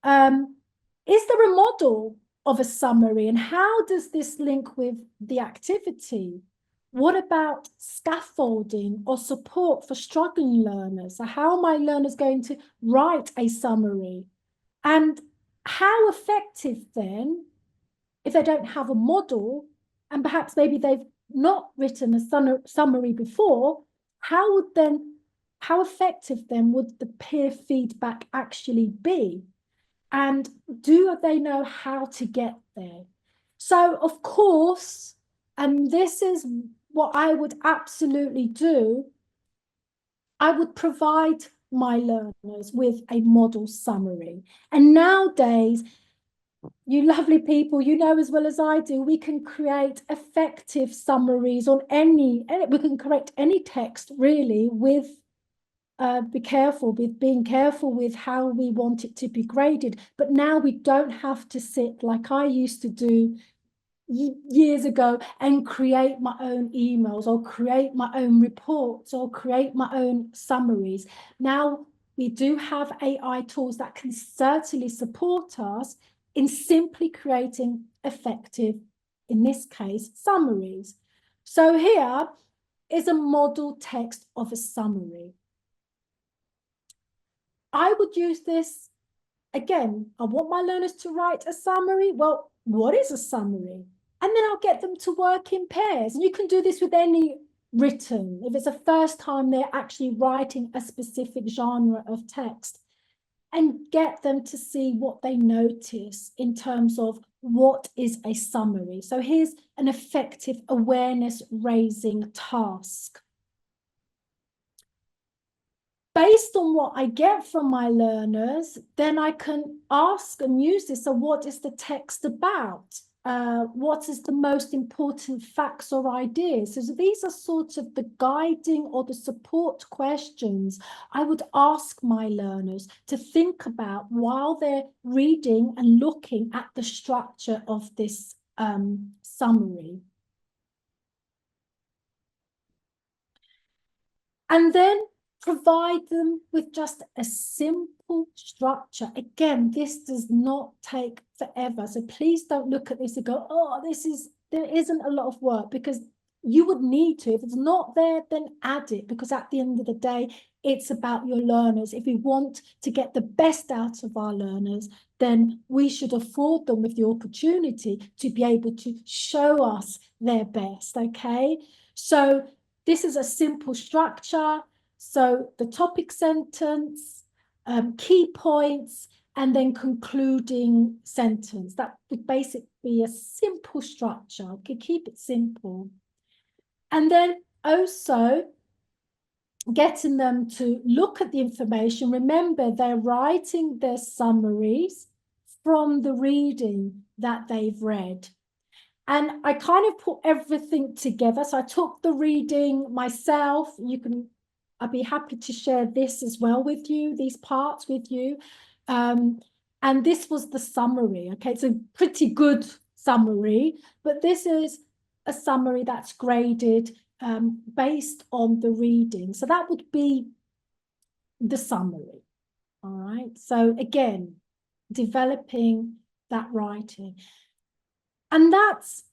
Is there a model of a summary, and how does this link with the activity? What about scaffolding or support for struggling learners? So how are my learners going to write a summary? And how effective then, if they don't have a model, and perhaps maybe they've not written a summary before, how effective then would the peer feedback actually be? And do they know how to get there? So of course, and this is what I would absolutely do, I would provide my learners with a model summary. And nowadays, you lovely people, you know as well as I do, we can create effective summaries on we can create any text really with, being careful with how we want it to be graded. But now we don't have to sit like I used to do years ago and create my own emails or create my own reports or create my own summaries. Now we do have AI tools that can certainly support us in simply creating effective, in this case, summaries. So here is a model text of a summary. I would use this, again, I want my learners to write a summary. Well, what is a summary? And then I'll get them to work in pairs. And you can do this with any written, if it's the first time they're actually writing a specific genre of text, and get them to see what they notice in terms of what is a summary. So here's an effective awareness-raising task. Based on what I get from my learners, then I can ask and use this. So what is the text about? What is the most important facts or ideas? So these are sort of the guiding or the support questions I would ask my learners to think about while they're reading and looking at the structure of this summary. And then provide them with just a simple structure. Again, this does not take forever. So please don't look at this and go, oh, there isn't a lot of work, because you would need to. If it's not there, then add it, because at the end of the day, it's about your learners. If we want to get the best out of our learners, then we should afford them with the opportunity to be able to show us their best, okay? So this is a simple structure. So the topic sentence, key points, and then concluding sentence. That would basically be a simple structure. Okay, keep it simple. And then also getting them to look at the information. Remember, they're writing their summaries from the reading that they've read. And I kind of put everything together. So I took the reading myself. I'd be happy to share this as well with you, these parts with you. And this was the summary. Okay, it's a pretty good summary, but this is a summary that's graded based on the reading. So that would be the summary. All right. So again, developing that writing. And that's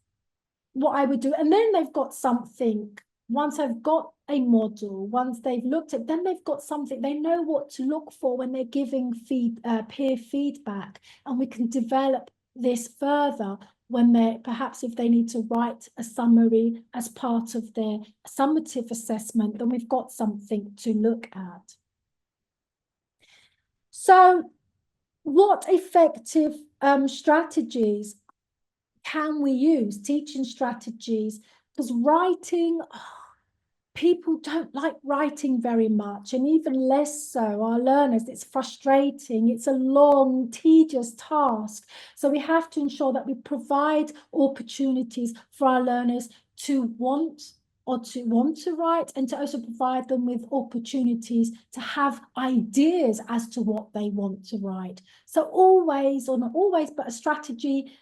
what I would do. And then they've got something. Once I've got a model, once they've looked at, then they've got something. They know what to look for when they're giving peer feedback. And we can develop this further when perhaps if they need to write a summary as part of their summative assessment, then we've got something to look at. So what effective strategies can we use, teaching strategies? Because writing, people don't like writing very much, and even less so our learners. It's frustrating. It's a long, tedious task. So we have to ensure that we provide opportunities for our learners to want to write, and to also provide them with opportunities to have ideas as to what they want to write. So always, or not always, but a strategy,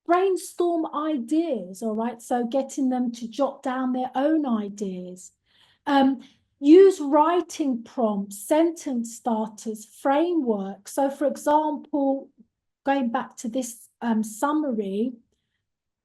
brainstorm ideas, all right? So getting them to jot down their own ideas. Use writing prompts, sentence starters, framework. So for example, going back to this summary,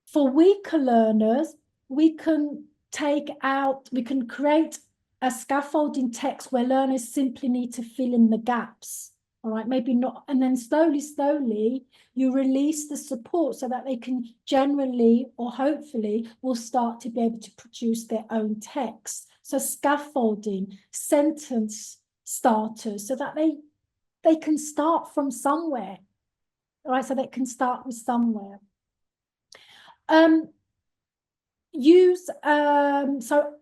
for weaker learners, we can create a scaffolding text where learners simply need to fill in the gaps. All right, maybe not. And then slowly, you release the support so that they can generally, or hopefully, will start to be able to produce their own text. So scaffolding, sentence starters, so that they can start from somewhere. All right, so they can start with somewhere. So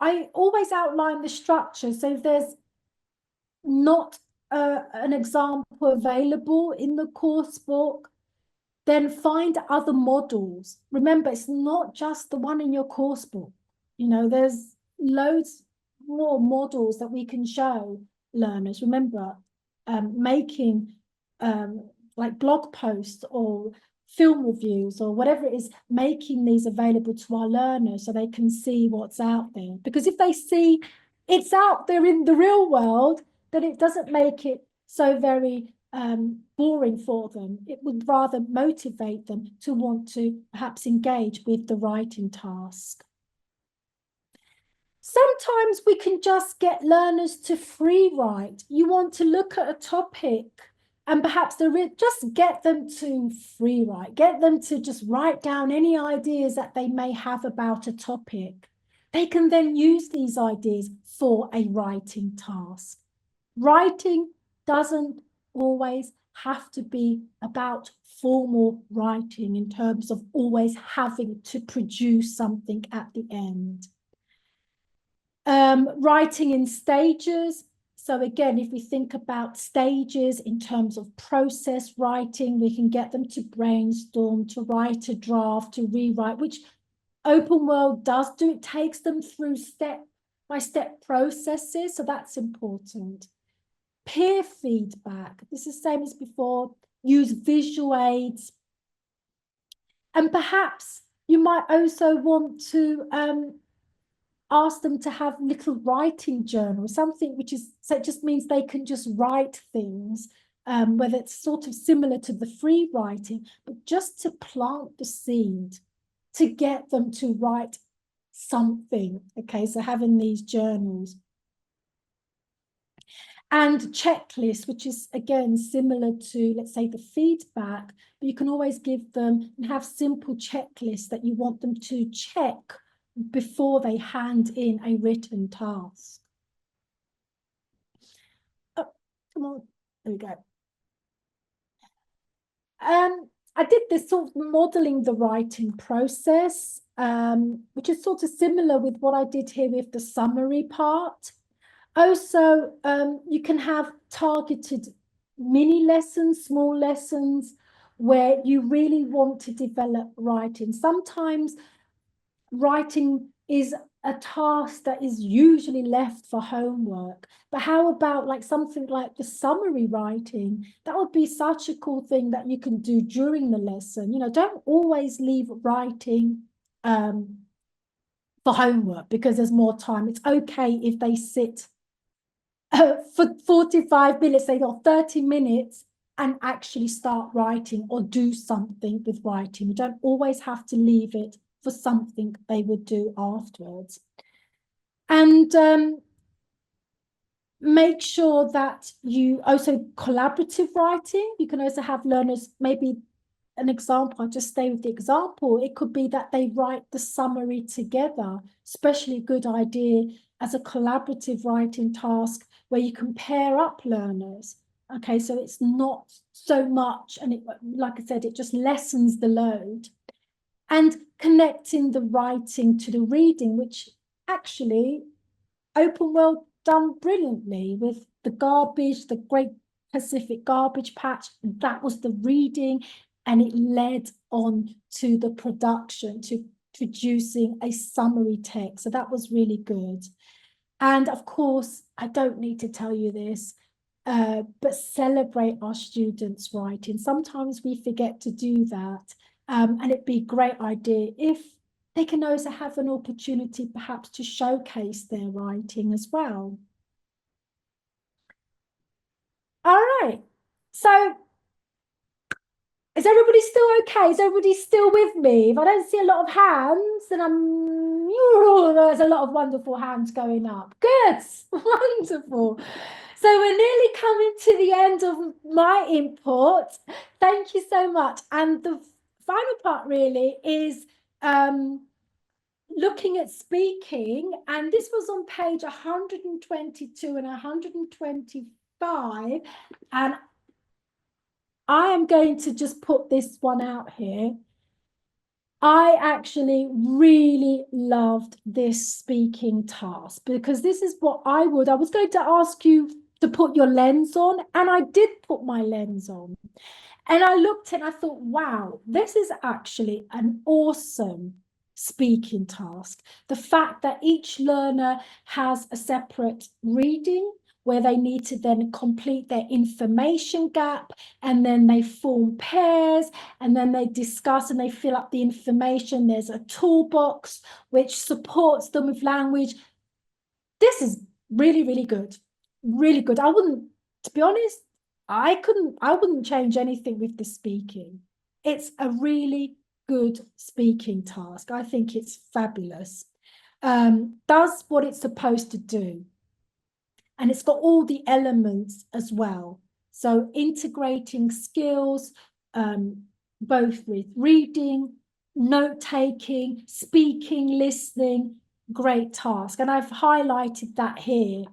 I always outline the structure. So if there's not an example available in the course book, then find other models. Remember, it's not just the one in your course book. You know, there's loads more models that we can show learners. Remember, making like blog posts or film reviews or whatever it is, making these available to our learners so they can see what's out there. Because if they see it's out there in the real world, then it doesn't make it so very boring for them. It would rather motivate them to want to perhaps engage with the writing task. Sometimes we can just get learners to free write. You want to look at a topic and perhaps just get them to free write, get them to just write down any ideas that they may have about a topic. They can then use these ideas for a writing task. Writing doesn't always have to be about formal writing in terms of always having to produce something at the end. Writing in stages. So again, if we think about stages in terms of process writing, we can get them to brainstorm, to write a draft, to rewrite, which Open World does do. It takes them through step-by-step processes, so that's important. Peer feedback. This is the same as before. Use visual aids. And perhaps you might also want to ask them to have little writing journals, something which is, so it just means they can just write things, whether it's sort of similar to the free writing, but just to plant the seed, to get them to write something. Okay, so having these journals. And checklists, which is again similar to, let's say, the feedback, but you can always give them and have simple checklists that you want them to check before they hand in a written task. Oh, come on, there we go. I did this sort of modeling the writing process, which is sort of similar with what I did here with the summary part. Also, you can have targeted mini lessons, small lessons, where you really want to develop writing. Sometimes writing is a task that is usually left for homework. But how about like something like the summary writing? That would be such a cool thing that you can do during the lesson. You know, don't always leave writing for homework because there's more time. It's okay if they sit for 45 minutes, they got 30 minutes and actually start writing or do something with writing. You don't always have to leave it for something they would do afterwards. And make sure that you also collaborative writing. You can also have learners, maybe an example, I'll just stay with the example. It could be that they write the summary together, especially a good idea as a collaborative writing task where you can pair up learners. Okay, so it's not so much, and it, like I said, it just lessens the load. And connecting the writing to the reading, which actually Open World done brilliantly with the garbage, the Great Pacific Garbage Patch. That was the reading, and it led on to the production, to producing a summary text. So that was really good. And of course, I don't need to tell you this, but celebrate our students' writing. Sometimes we forget to do that. And it'd be a great idea if they can also have an opportunity perhaps to showcase their writing as well. All right, so is everybody still okay? Is everybody still with me? If I don't see a lot of hands, then there's a lot of wonderful hands going up. Good, wonderful. So we're nearly coming to the end of my input. Thank you so much. And the final part really is looking at speaking, and this was on page 122 and 125, and I am going to just put this one out here. I actually really loved this speaking task because this is what I was going to ask you to put your lens on, and I did put my lens on. And I looked and I thought, wow, this is actually an awesome speaking task. The fact that each learner has a separate reading where they need to then complete their information gap, and then they form pairs, and then they discuss and they fill up the information. There's a toolbox which supports them with language. This is really, really good. Really good. I wouldn't, to be honest, I wouldn't change anything with the speaking. It's a really good speaking task. I think it's fabulous. Does what it's supposed to do. And it's got all the elements as well. So integrating skills, both with reading, note-taking, speaking, listening, great task. And I've highlighted that here.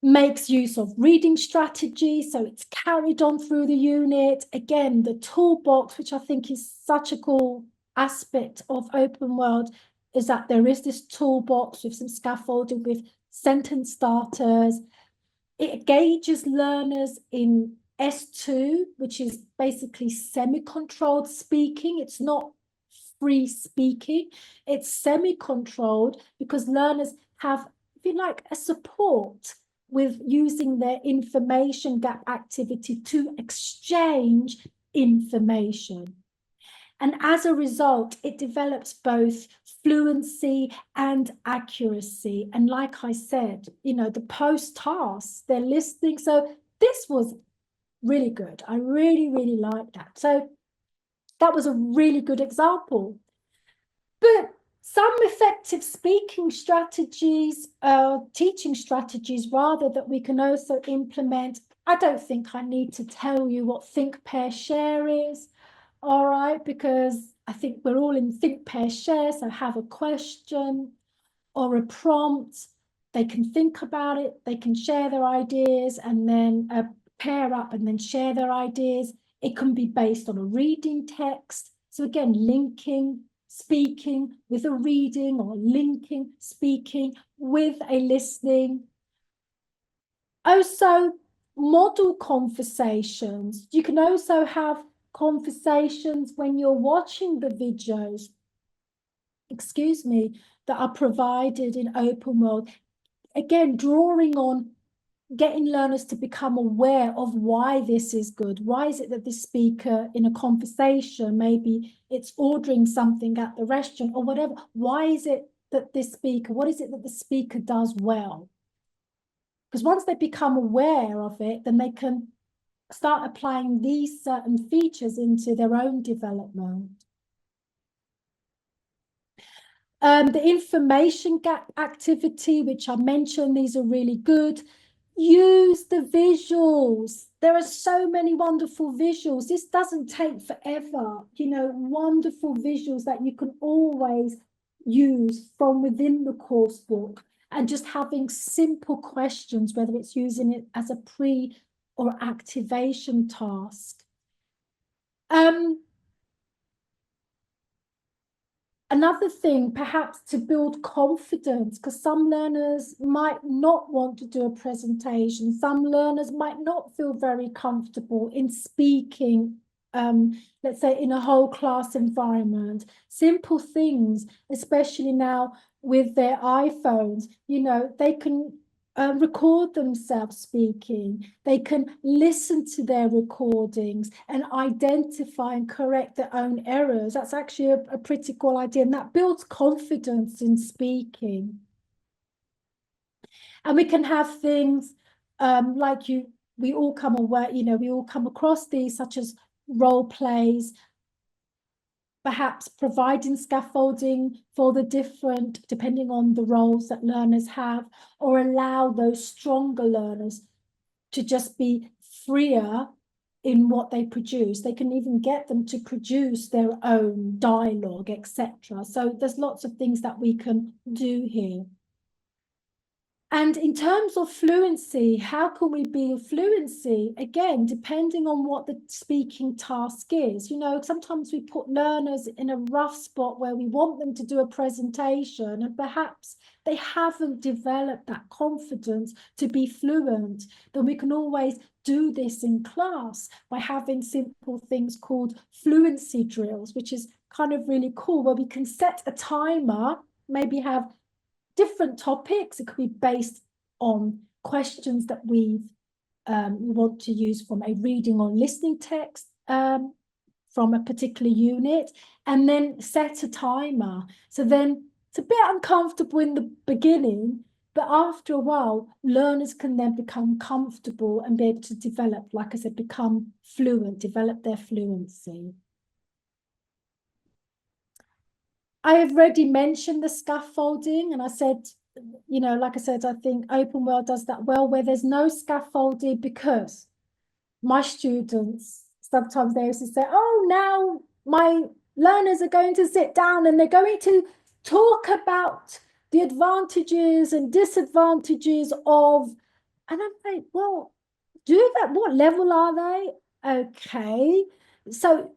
Makes use of reading strategy, so it's carried on through the unit. Again, the toolbox, which I think is such a cool aspect of Open World, is that there is this toolbox with some scaffolding, with sentence starters. It gauges learners in S2, which is basically semi-controlled speaking. It's not free speaking. It's semi-controlled because learners have, if you like, a support with using their information gap activity to exchange information. And as a result, it develops both fluency and accuracy. And like I said, you know, the post tasks, they're listening. So this was really good. I really, really like that. So that was a really good example. But some effective speaking strategies, teaching strategies rather, that we can also implement. I don't think I need to tell you what think, pair, share is. All right, because I think we're all in think, pair, share. So have a question or a prompt. They can think about it. They can share their ideas and then pair up and then share their ideas. It can be based on a reading text. So again, linking speaking with a reading, or linking speaking with a listening. Also, model conversations. You can also have conversations when you're watching the videos, excuse me, that are provided in Open World. Again, drawing on getting learners to become aware of why this is good. Why is it that the speaker in a conversation, maybe it's ordering something at the restaurant or whatever, why is it that this speaker, what is it that the speaker does well? Because once they become aware of it, then they can start applying these certain features into their own development. The information gap activity, which I mentioned, these are really good. Use the visuals. There are so many wonderful visuals. This doesn't take forever, you know, wonderful visuals that you can always use from within the course book, and just having simple questions, whether it's using it as a pre or activation task. Another thing, perhaps to build confidence, because some learners might not want to do a presentation. Some learners might not feel very comfortable in speaking, let's say in a whole class environment. Simple things, especially now with their iPhones, you know, they can record themselves speaking. They can listen to their recordings and identify and correct their own errors. That's actually a pretty cool idea, and that builds confidence in speaking. And we can have things like we all come aware, you know, we all come across these, such as role plays, perhaps providing scaffolding for the different, depending on the roles that learners have, or allow those stronger learners to just be freer in what they produce. They can even get them to produce their own dialogue, etc. So there's lots of things that we can do here. And in terms of fluency, how can we build fluency? Again, depending on what the speaking task is. You know, sometimes we put learners in a rough spot where we want them to do a presentation, and perhaps they haven't developed that confidence to be fluent. Then we can always do this in class by having simple things called fluency drills, which is kind of really cool, where we can set a timer, maybe have different topics. It could be based on questions that we want to use from a reading or listening text from a particular unit, and then set a timer. So then it's a bit uncomfortable in the beginning, but after a while, learners can then become comfortable and be able to develop, like I said, become fluent, develop their fluency. I have already mentioned the scaffolding, and I said, you know, like I said, I think Open World does that well, where there's no scaffolding, because my students, sometimes they used to say, oh, now my learners are going to sit down and they're going to talk about the advantages and disadvantages of, and I'm like, well, do that, what level are they? Okay, so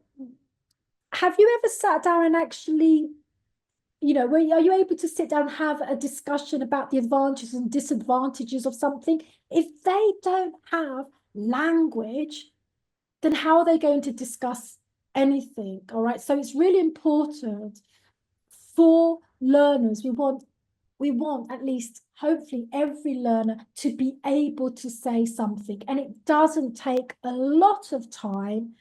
have you ever sat down and actually, you know, are you able to sit down and have a discussion about the advantages and disadvantages of something? If they don't have language, then how are they going to discuss anything? All right, so it's really important for learners. We want at least, hopefully, every learner to be able to say something, and it doesn't take a lot of time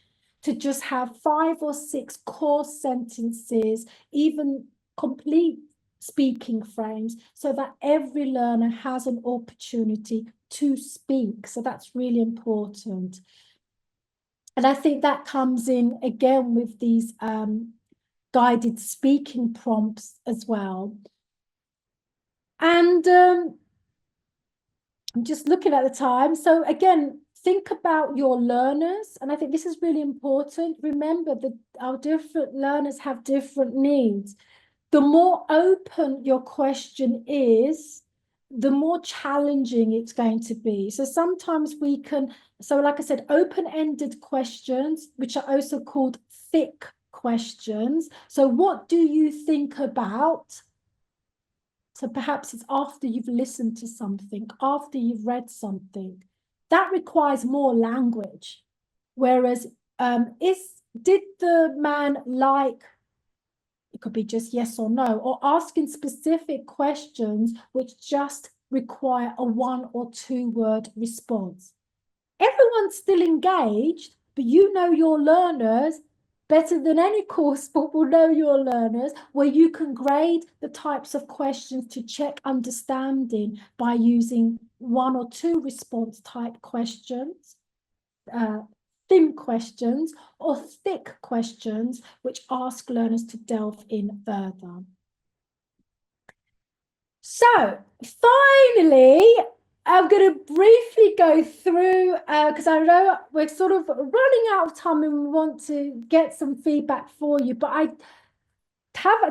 to just have 5 or 6 core sentences, even complete speaking frames, so that every learner has an opportunity to speak. So that's really important. And I think that comes in again with these guided speaking prompts as well. And I'm just looking at the time. So again, think about your learners. And I think this is really important. Remember that our different learners have different needs. The more open your question is, the more challenging it's going to be. So sometimes we can, so like I said, open-ended questions, which are also called thick questions. So what do you think about? So perhaps it's after you've listened to something, after you've read something. That requires more language. Whereas did the man like, it could be just yes or no, or asking specific questions which just require a 1 or 2 word response. Everyone's still engaged, but you know your learners better than any course book will know your learners, where you can grade the types of questions to check understanding by using 1 or 2 response type questions, thin questions, or thick questions, which ask learners to delve in further. So finally, I'm going to briefly go through, because I know we're sort of running out of time and we want to get some feedback for you, but I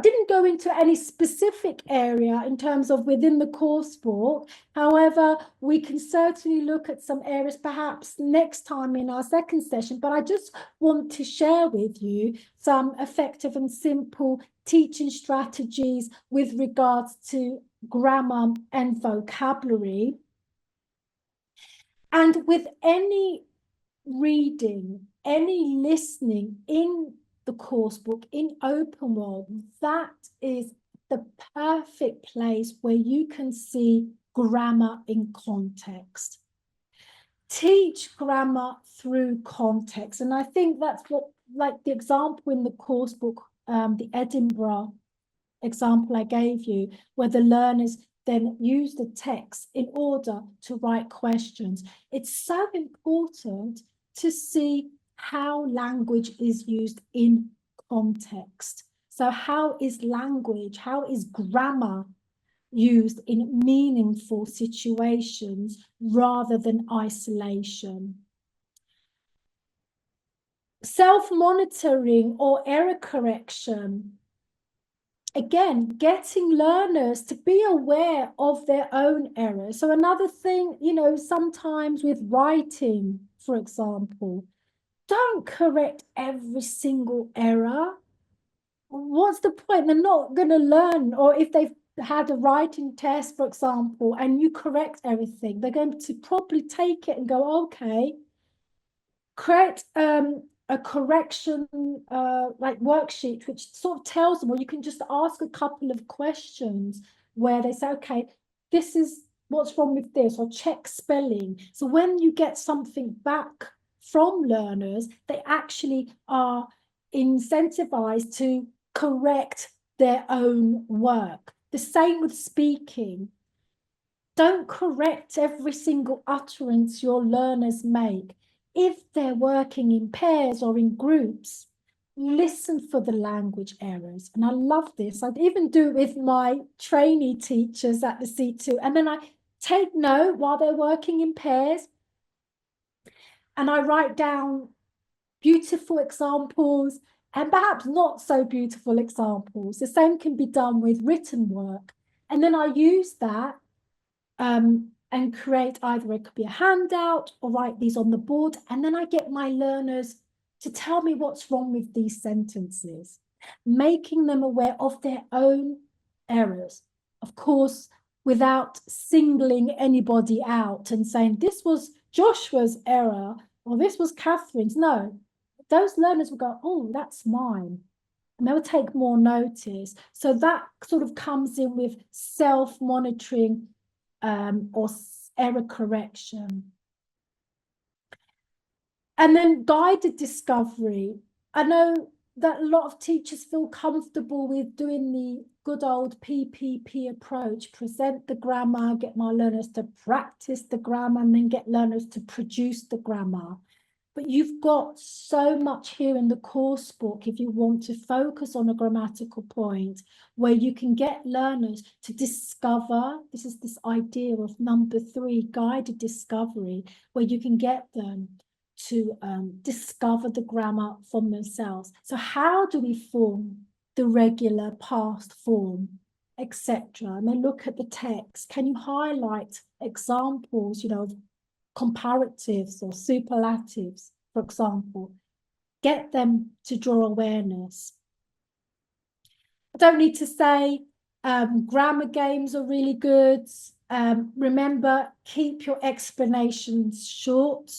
didn't go into any specific area in terms of within the coursebook. However, we can certainly look at some areas perhaps next time in our second session, but I just want to share with you some effective and simple teaching strategies with regards to grammar and vocabulary. And with any reading, any listening in the coursebook, in Open World, that is the perfect place where you can see grammar in context. Teach grammar through context. And I think that's what, like the example in the coursebook, the Edinburgh example I gave you, where the learners then use the text in order to write questions. It's so important to see how language is used in context. So how is language, how is grammar used in meaningful situations rather than isolation? Self-monitoring or error correction. Again, getting learners to be aware of their own errors. So another thing, you know, sometimes with writing, for example, don't correct every single error. What's the point? They're not going to learn. Or if they've had a writing test, for example, and you correct everything, they're going to probably take it and go, okay, create a correction like worksheet, which sort of tells them, or you can just ask a couple of questions where they say, okay, this is what's wrong with this, or check spelling. So when you get something back from learners, they actually are incentivized to correct their own work. The same with speaking. Don't correct every single utterance your learners make. If they're working in pairs or in groups, listen for the language errors. And I love this. I'd even do it with my trainee teachers at the C2. And then I take note while they're working in pairs. And I write down beautiful examples and perhaps not so beautiful examples. The same can be done with written work. And then I use that and create either it could be a handout or write these on the board. And then I get my learners to tell me what's wrong with these sentences, making them aware of their own errors. Of course, without singling anybody out and saying this was Joshua's error or this was Catherine's. No, those learners will go, oh, that's mine. And they'll take more notice. So that sort of comes in with self-monitoring or error correction. And then guided discovery. I know that a lot of teachers feel comfortable with doing the good old PPP approach, present the grammar, get my learners to practice the grammar, and then get learners to produce the grammar. But you've got so much here in the course book if you want to focus on a grammatical point where you can get learners to discover, this is this idea of number 3, guided discovery, where you can get them to discover the grammar from themselves. So how do we form the regular past form, etc.? And then look at the text. Can you highlight examples, you know, of comparatives or superlatives, for example? Get them to draw awareness. I don't need to say grammar games are really good. Remember, keep your explanations short.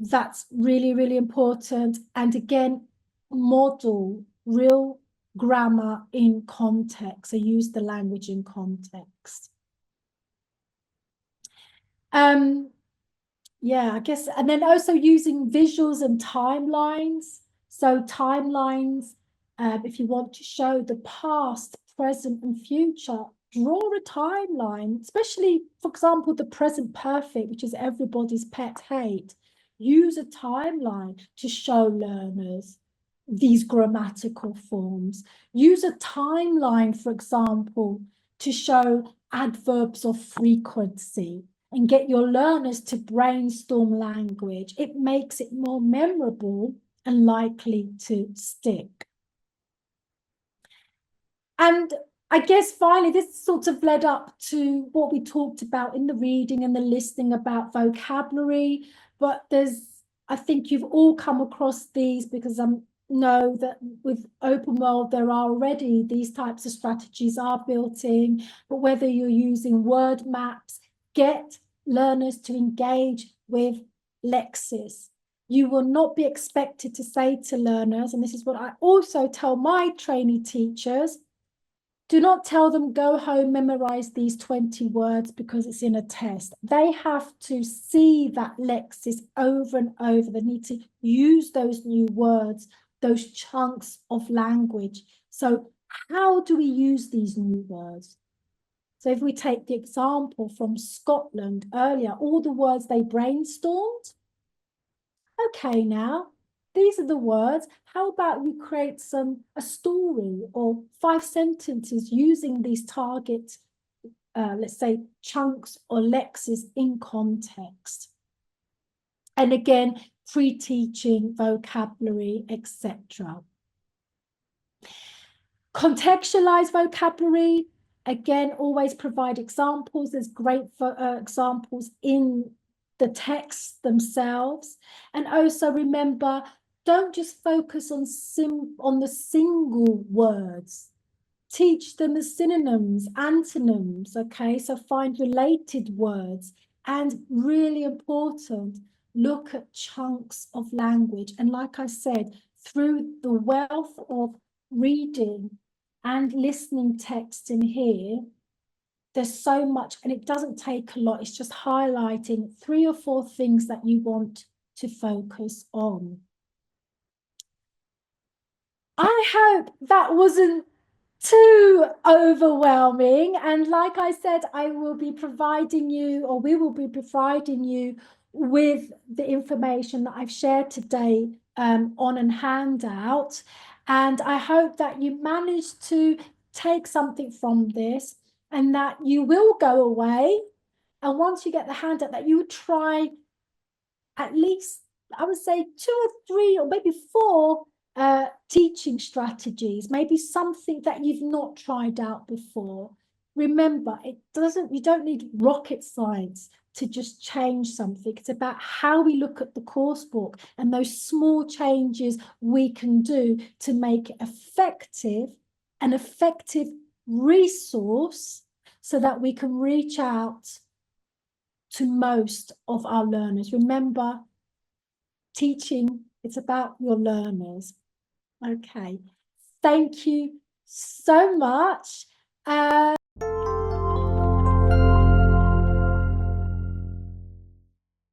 That's really, really important. And again, model real grammar in context. So use the language in context. Yeah, I guess, and then also using visuals and timelines. So timelines, if you want to show the past, present, and future, draw a timeline, especially, for example, the present perfect, which is everybody's pet hate. Use a timeline to show learners these grammatical forms. Use a timeline, for example, to show adverbs of frequency and get your learners to brainstorm language. It makes it more memorable and likely to stick. And I guess finally, this sort of led up to what we talked about in the reading and the listening about vocabulary. But I think you've all come across these because I know that with Open World, there are already these types of strategies are built in. But whether you're using word maps, get learners to engage with Lexis. You will not be expected to say to learners, and this is what I also tell my trainee teachers, do not tell them, go home, memorize these 20 words because it's in a test. They have to see that Lexis over and over. They need to use those new words, those chunks of language. So how do we use these new words? So if we take the example from Scotland earlier, all the words they brainstormed. Okay, now, these are the words. How about you create a story or 5 sentences using these target, let's say, chunks or lexes in context. And again, pre-teaching vocabulary, etc. Contextualize vocabulary. Again, always provide examples. There's great examples in the texts themselves. And also remember, don't just focus on the single words. Teach them the synonyms, antonyms, okay? So find related words. And really important, look at chunks of language. And like I said, through the wealth of reading and listening text in here, there's so much, and it doesn't take a lot. It's just highlighting 3 or 4 things that you want to focus on. I hope that wasn't too overwhelming. And like I said, I will be providing you, or we will be providing you with the information that I've shared today on a handout. And I hope that you managed to take something from this and that you will go away. And once you get the handout, that you try at least, I would say, 2 or 3 or maybe 4 teaching strategies, maybe something that you've not tried out before. Remember, you don't need rocket science to just change something. It's about how we look at the course book and those small changes we can do to make it an effective resource so that we can reach out to most of our learners. Remember, teaching, it's about your learners. Okay, thank you so much.